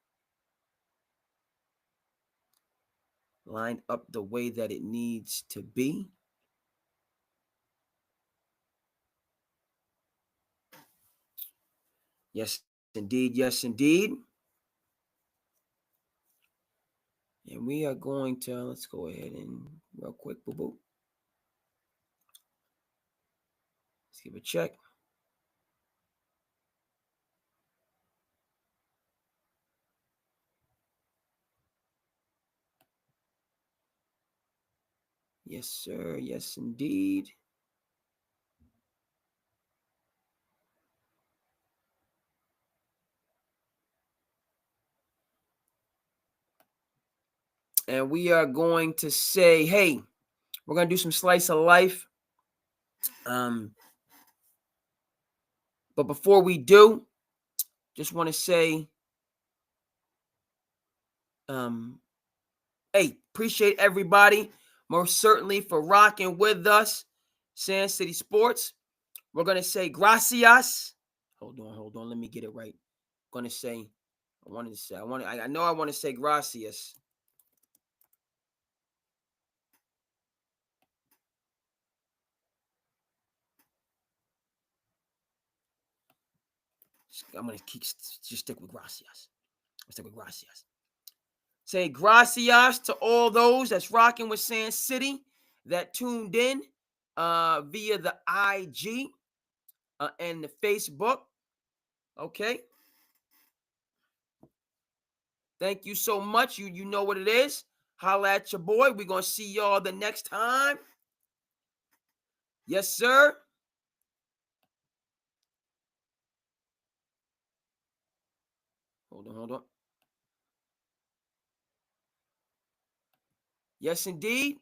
lined up the way that it needs to be. Yes, indeed. Yes, indeed. And we are going to, let's go ahead and real quick, boo-boo. Let's give a check. Yes, sir. Yes, indeed. And we are going to say, hey, we're going to do some slice of life. But before we do, just want to say, hey, appreciate everybody most certainly for rocking with us. Sand City Sports. We're going to say gracias. Hold on. Let me get it right. I'm going to say, I know I want to say gracias. I'm going to just stick with gracias. Say gracias to all those that's rocking with Sand City that tuned in via the IG and the Facebook. Okay. Thank you so much. You know what it is. Holla at your boy. We're going to see y'all the next time. Yes, sir. Hold on. Yes, indeed.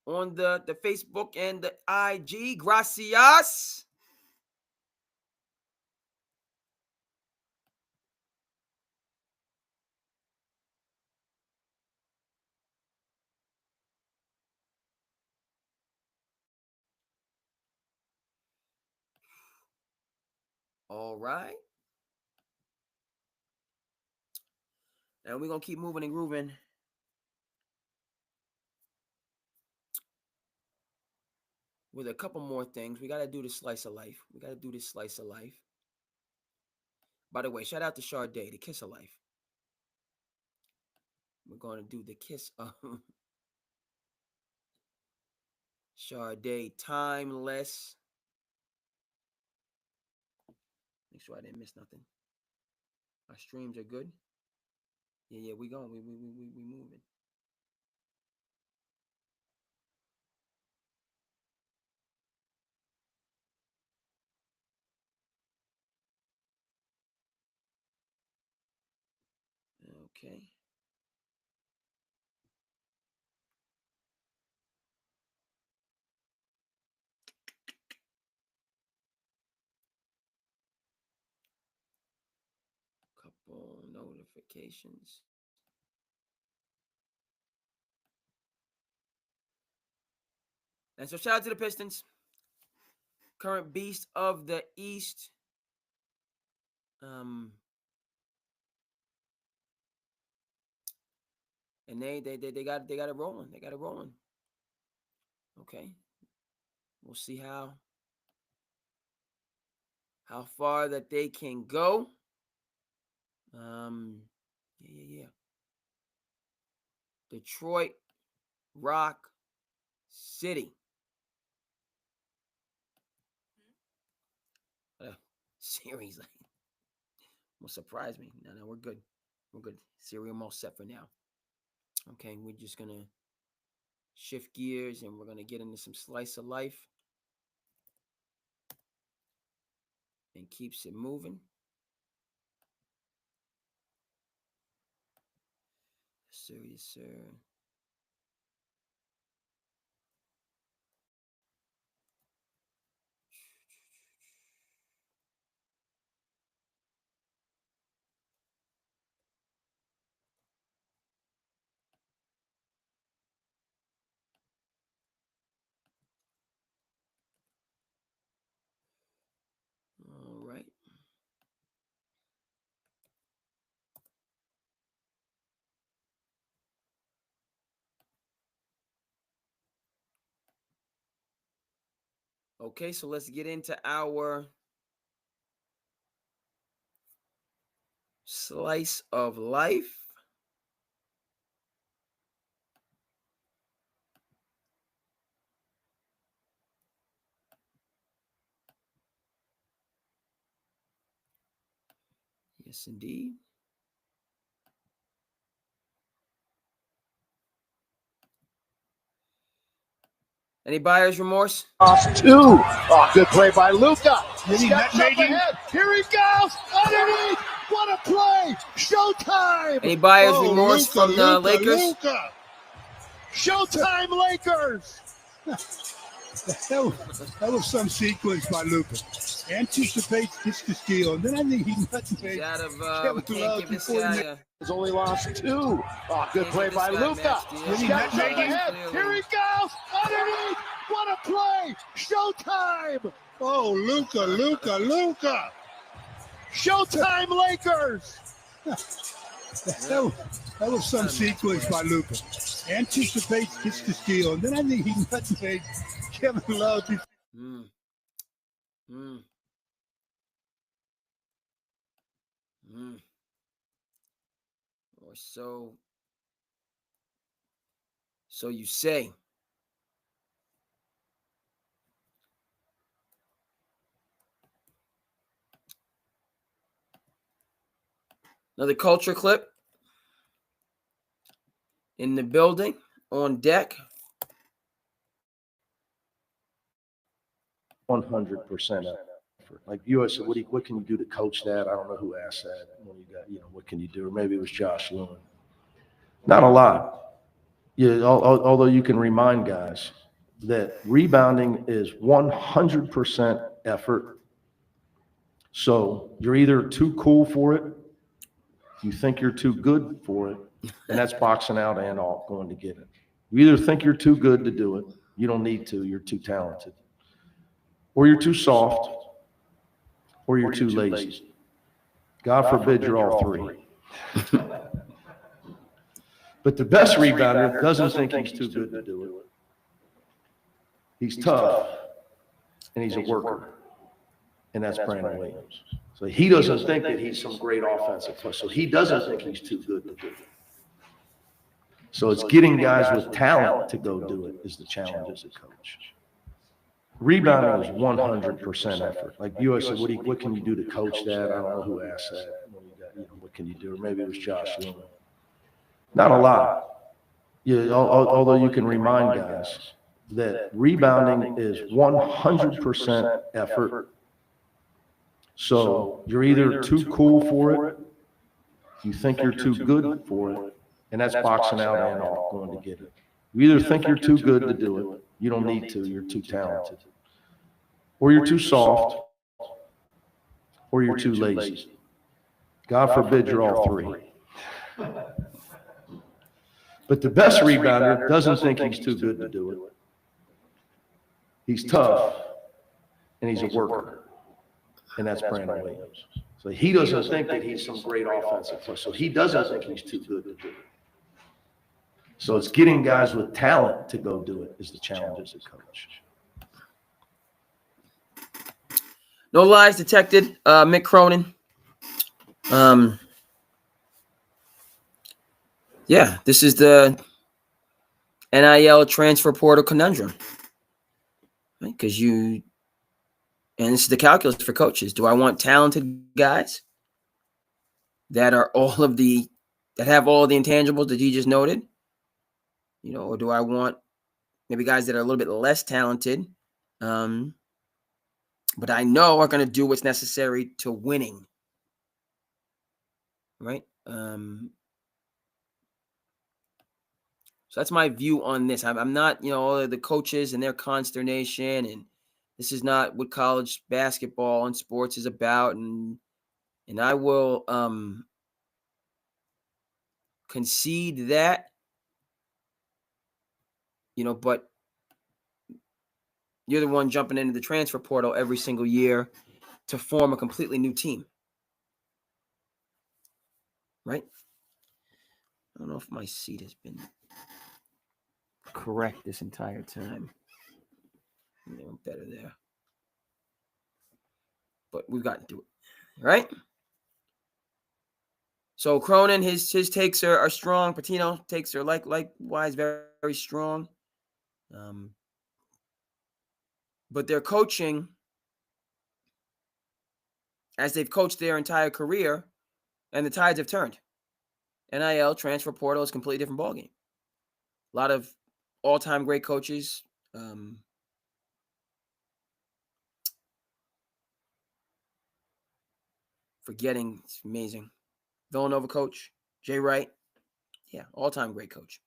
On the Facebook and the IG. Gracias. All right. And we're going to keep moving and grooving. With a couple more things. We got to do the slice of life. By the way, shout out to Sade, the kiss of life. We're going to do the kiss of Sade, timeless. Make sure I didn't miss nothing. Our streams are good. Yeah, we going. We moving. Okay. Couple notifications. And so shout out to the Pistons. Current beast of the East. And they got it rolling. They got it rolling. Okay. We'll see how far that they can go. Yeah. Detroit Rock City. Series will surprise me. No, we're good. We're good. Siri, I'm all set for now. Okay, we're just gonna shift gears and we're gonna get into some slice of life and keeps it moving. Yes, sir. All right. Okay, so let's get into our slice of life. Yes, indeed. Any buyer's remorse? Two. Oh, good play by Luka. He's got jump ahead. Here he goes. Underneath. What a play. Showtime. Any buyer's remorse from the Lakers? Showtime Lakers. That was some sequence by Luka. Anticipates gets the steal, and then I think he must make. Out of we can't give this guy He's only lost two. Oh, good play by Luka. He's got jump ahead. Here he goes. Underneath. What a play. Showtime. Oh, Luka. Showtime Lakers. That was some sequence by Luka. Anticipates gets the steal, and then I think he must make Kevin Love. Or so you say. Another culture clip. in the building, on deck. 100% effort. Like you said, what can you do to coach that? I don't know who asked that when you got, what can you do? Or maybe it was Josh Lewin. Not a lot. Yeah, although you can remind guys that rebounding is 100% effort. So you're either too cool for it, you think you're too good for it, and that's boxing out and all going to get it. You either think you're too good to do it, you don't need to, you're too talented. Or you're too soft, or you're too lazy. God forbid you're all three. But the best rebounder doesn't think he's too good to do it. He's tough, and he's a worker. And that's Brandon Williams. So he doesn't think that he's some great offensive player. So he doesn't think he's too good to do it. So it's getting guys with talent to go do it is the challenge as a coach. Rebounding is 100% effort. Like you said, what can you do to coach that? I don't know who asked that when you got, what can you do? Or maybe it was Josh Lewin. Not a lot. Yeah, although you can remind guys that rebounding is 100% effort. So you're either too cool for it, you think you're too good for it, and that's boxing out and all going to get it. You either think you're too good to do it, you don't need to, you're too talented. Or you're too soft, or you're too lazy. God forbid you're all three. But the best rebounder doesn't think he's too good to do it. He's tough, and he's a worker. And that's Brandon Williams. So he doesn't think that he's some great offensive player. So he doesn't think he's too good to do it. So it's getting guys with talent to go do it is the challenge as a coach. No lies detected, Mick Cronin. Yeah, this is the NIL transfer portal conundrum. Right? Because and this is the calculus for coaches. Do I want talented guys that have all the intangibles that you just noted? Or do I want maybe guys that are a little bit less talented, but I know are going to do what's necessary to winning, right? So that's my view on this. I'm not, all of the coaches and their consternation, and this is not what college basketball and sports is about. And I will concede that, but you're the one jumping into the transfer portal every single year to form a completely new team. Right? I don't know if my seat has been correct this entire time. Better there. But we've gotten through it. Right? So Cronin, his takes are strong. Patino takes are likewise very, very strong. But their coaching, as they've coached their entire career, and the tides have turned. NIL, transfer portal is a completely different ballgame. A lot of all-time great coaches. Forgetting, it's amazing. Villanova coach, Jay Wright. Yeah, all-time great coach.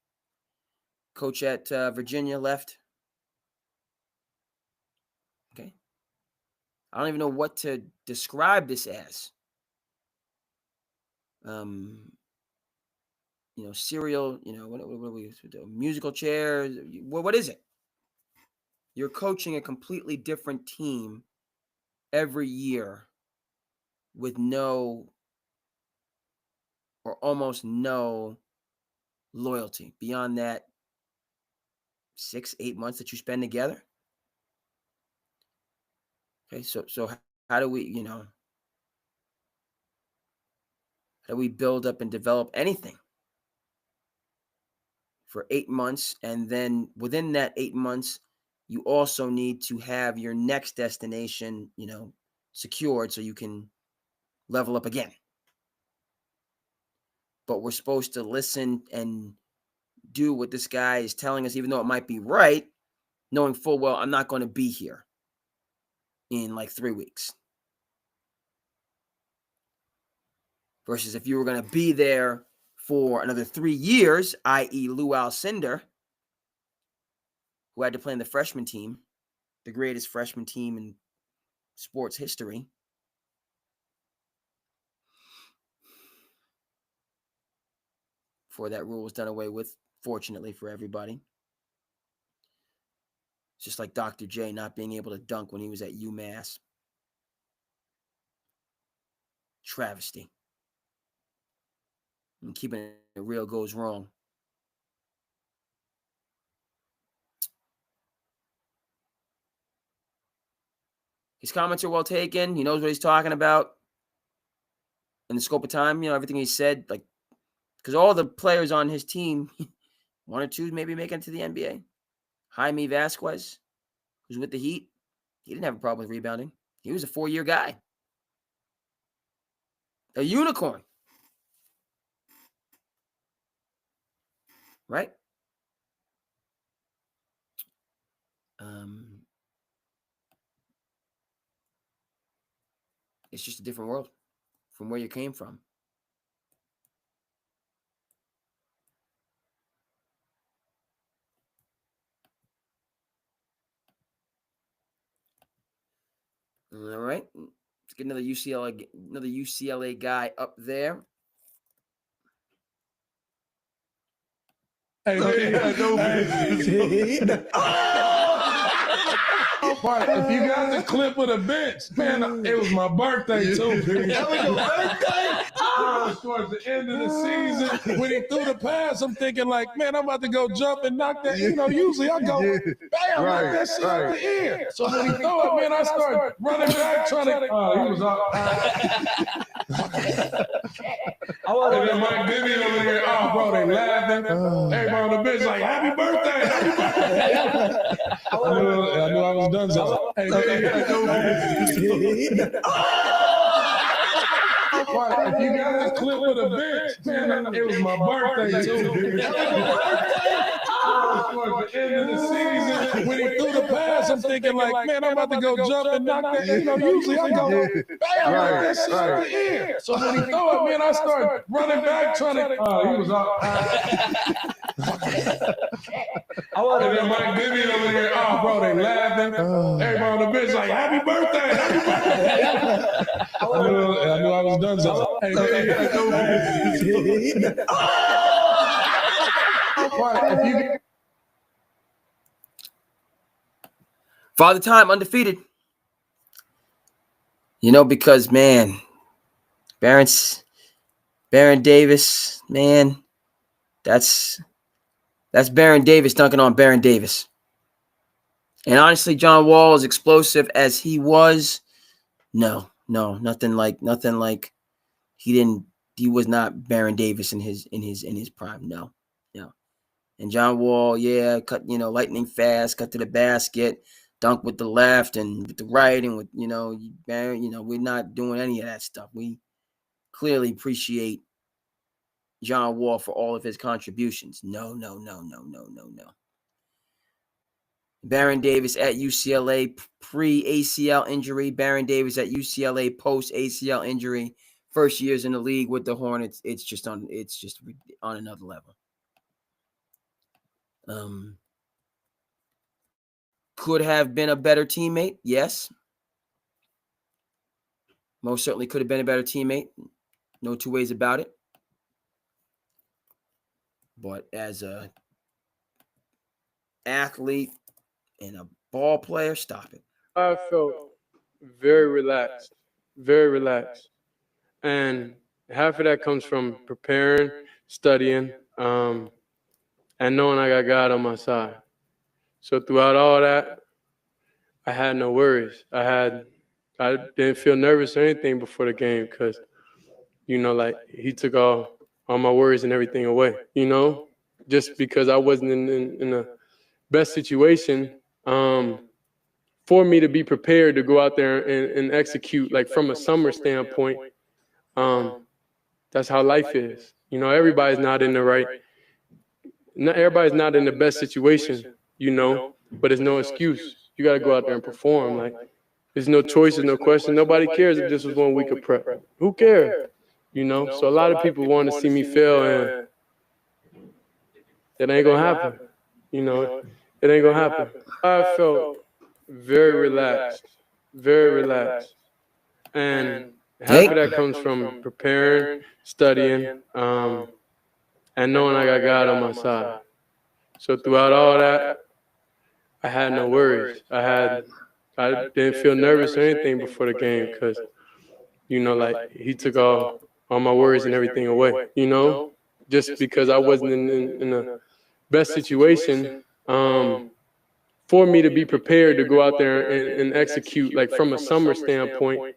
Coach at Virginia left. Okay. I don't even know what to describe this as. Serial, what are we do? Musical chairs. What is it? You're coaching a completely different team every year with no or almost no loyalty beyond that 6-8 months that you spend together. Okay, so how do we, how do we build up and develop anything for 8 months? And then within that 8 months, you also need to have your next destination, secured so you can level up again. But we're supposed to listen and do what this guy is telling us, even though it might be right, knowing full well I'm not going to be here in like 3 weeks. Versus if you were going to be there for another 3 years, i.e. Lou Alcindor, who had to play in the freshman team, the greatest freshman team in sports history. Before that rule was done away with, fortunately for everybody. It's just like Dr. J not being able to dunk when he was at UMass. Travesty. And keeping it real goes wrong. His comments are well taken. He knows what he's talking about. In the scope of time, everything he said, like, because all the players on his team, 1 or 2 maybe making it to the NBA. Jaime Vasquez, who's with the Heat, he didn't have a problem with rebounding. He was a 4-year guy. A unicorn. Right? It's just a different world from where you came from. All right. Let's get another UCLA guy up there. Hey, if you got the clip of the bench, man, it was my birthday too. That was your birthday? Towards the end of the season, when he threw the pass, I'm thinking like, man, I'm about to go jump and knock that. Usually I go, bam, knock that shit out the air. So when he threw it, man, I started running back trying to. He was up. And then Mike Bibby over there, bro, they laughing. Everybody on the bench like, happy birthday, happy birthday. I knew I was done so. If you got the clip of the bench, man, it was my birthday too. Towards the end of the season, when he threw the pass, I'm thinking like, man, I'm about to go jump and knock that. Usually I go, bam, knock that shit out the air. So when he threw it, man, I started running back trying to. He was up. And then Mike Bibby over there, bro, they laughing. Everybody on the bench like, happy birthday, happy birthday. I knew I was done so. Father Time, undefeated. Because, man, Baron Davis, man, that's Baron Davis dunking on Baron Davis. And honestly, John Wall, as explosive as he was, no, nothing like he was not Baron Davis in his prime. No. And John Wall, cut, lightning fast, cut to the basket, dunk with the left and with the right, and with, we're not doing any of that stuff. We clearly appreciate John Wall for all of his contributions. No. Baron Davis at UCLA pre-ACL injury. Baron Davis at UCLA post-ACL injury. First years in the league with the Hornets. It's just on another level. Could have been a better teammate. Yes. Most certainly could have been a better teammate. No two ways about it. But as a athlete and a ball player, stop it. I felt very relaxed. And half of that comes from preparing, studying, and knowing I got God on my side. So throughout all that, I had no worries. I didn't feel nervous or anything before the game because, he took all my worries and everything away, just because I wasn't in the best situation for me to be prepared to go out there and execute, like from a summer standpoint. That's how life is. Everybody's not in the right not everybody's not in the best situation, you know, but it's no excuse. You got to go out there and perform. Like, there's no choice, there's no question. Nobody cares if this was 1 week of prep. Who cares? You know, so a lot of people want to see me fail, and it ain't going to happen. You know, it ain't going to happen. I felt very relaxed, and half of that comes from preparing, studying, and knowing I got God on my side. So throughout all that, I had no worries. I didn't feel nervous or anything before the game because, you know, like, he took all my worries and everything away, you know, just because I wasn't in the best situation for me to be prepared to go out there and execute, like, from a summer standpoint.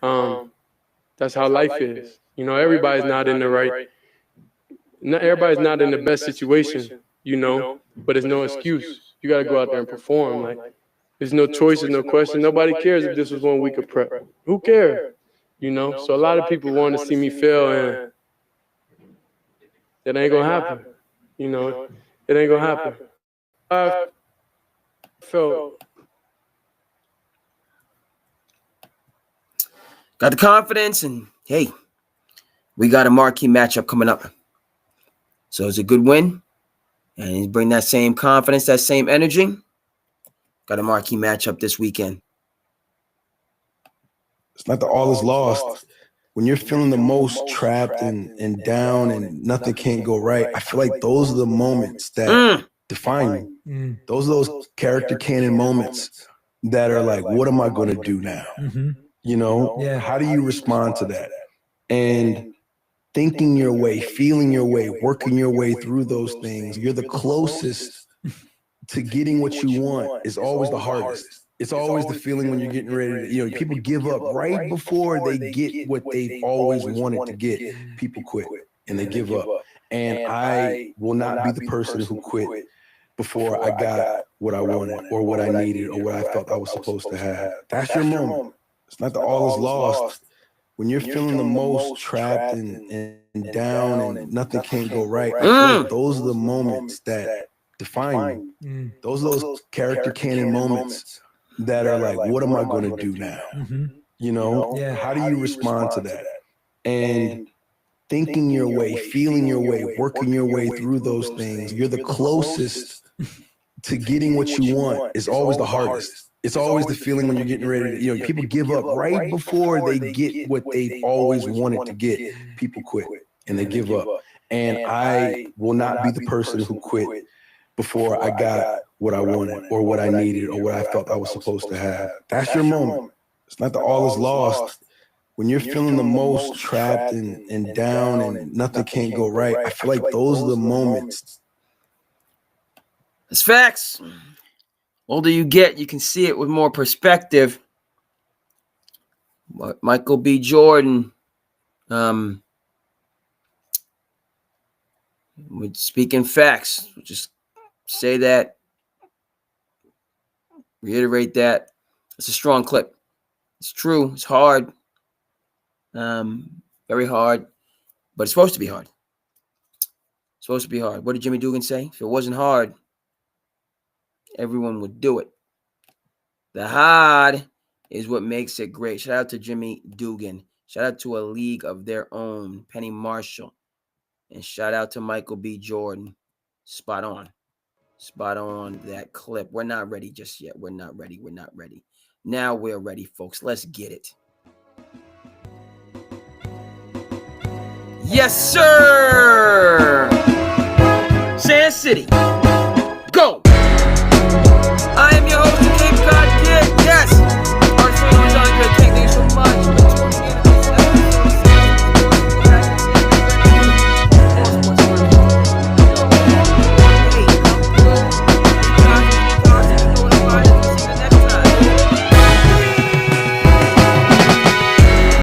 That's how life is. You know, everybody's not in everybody's not in the best situation, you know, but there's no excuse. You got to go out there and perform. Like, there's no choice, there's no question. Nobody cares if this was 1 week of prep. Who cares? You know, so a lot of people want to see me fail, and it ain't going to happen. You know, it ain't going to happen. I felt. Got the confidence, and hey, we got a marquee matchup coming up. So it's a good win, and he's bring that same confidence, that same energy. Got a marquee matchup this weekend. It's not that all is lost. When you're feeling the most trapped and down and nothing can't go right, I feel like those are the moments that define you. Those are those character canon moments that are like, what am I going to do now? You know, how do you respond to that? And thinking your way, feeling your way, working your way through those things, you're the closest to getting what you want is always the hardest. It's always the feeling when you're getting ready to, you know, people give up right before they get what they've always wanted to get. People quit and they give up. And I will not be the person who quit before I got what I wanted or what I needed or what I felt I was supposed to have. That's your moment. It's not that all is lost. When you're feeling the most trapped and down and nothing can't go right, I feel like those are the moments that define you. Those are those character canon moments that are like, what am I going to do now? You know, how do you respond to that? And thinking your way, feeling your way, working your way through those things, you're the closest to getting what you want is always the hardest. It's always the feeling when you're getting ready to, you know, people give up right before they get what they've always wanted to get. People quit and they give up. And I will not be the person who quit before I got what I wanted or what I needed or what I felt I was supposed to have. That's your moment. It's not that all is lost. When you're feeling the most trapped and down and nothing can't go right, I feel like those are the moments. It's facts. Older you get, you can see it with more perspective. Michael B. Jordan, we're speaking facts. Just say that, reiterate that. It's a strong clip. It's true. It's hard. Very hard, but it's supposed to be hard. It's supposed to be hard. What did Jimmy Dugan say? If it wasn't hard, everyone would do it. The hard is what makes it great. Shout out to Jimmy Dugan. Shout out to a league of their own, Penny Marshall. And shout out to Michael B. Jordan. Spot on. Spot on that clip. We're not ready just yet. We're not ready. We're not ready. Now we're ready, folks. Let's get it. Yes, sir. Sand City.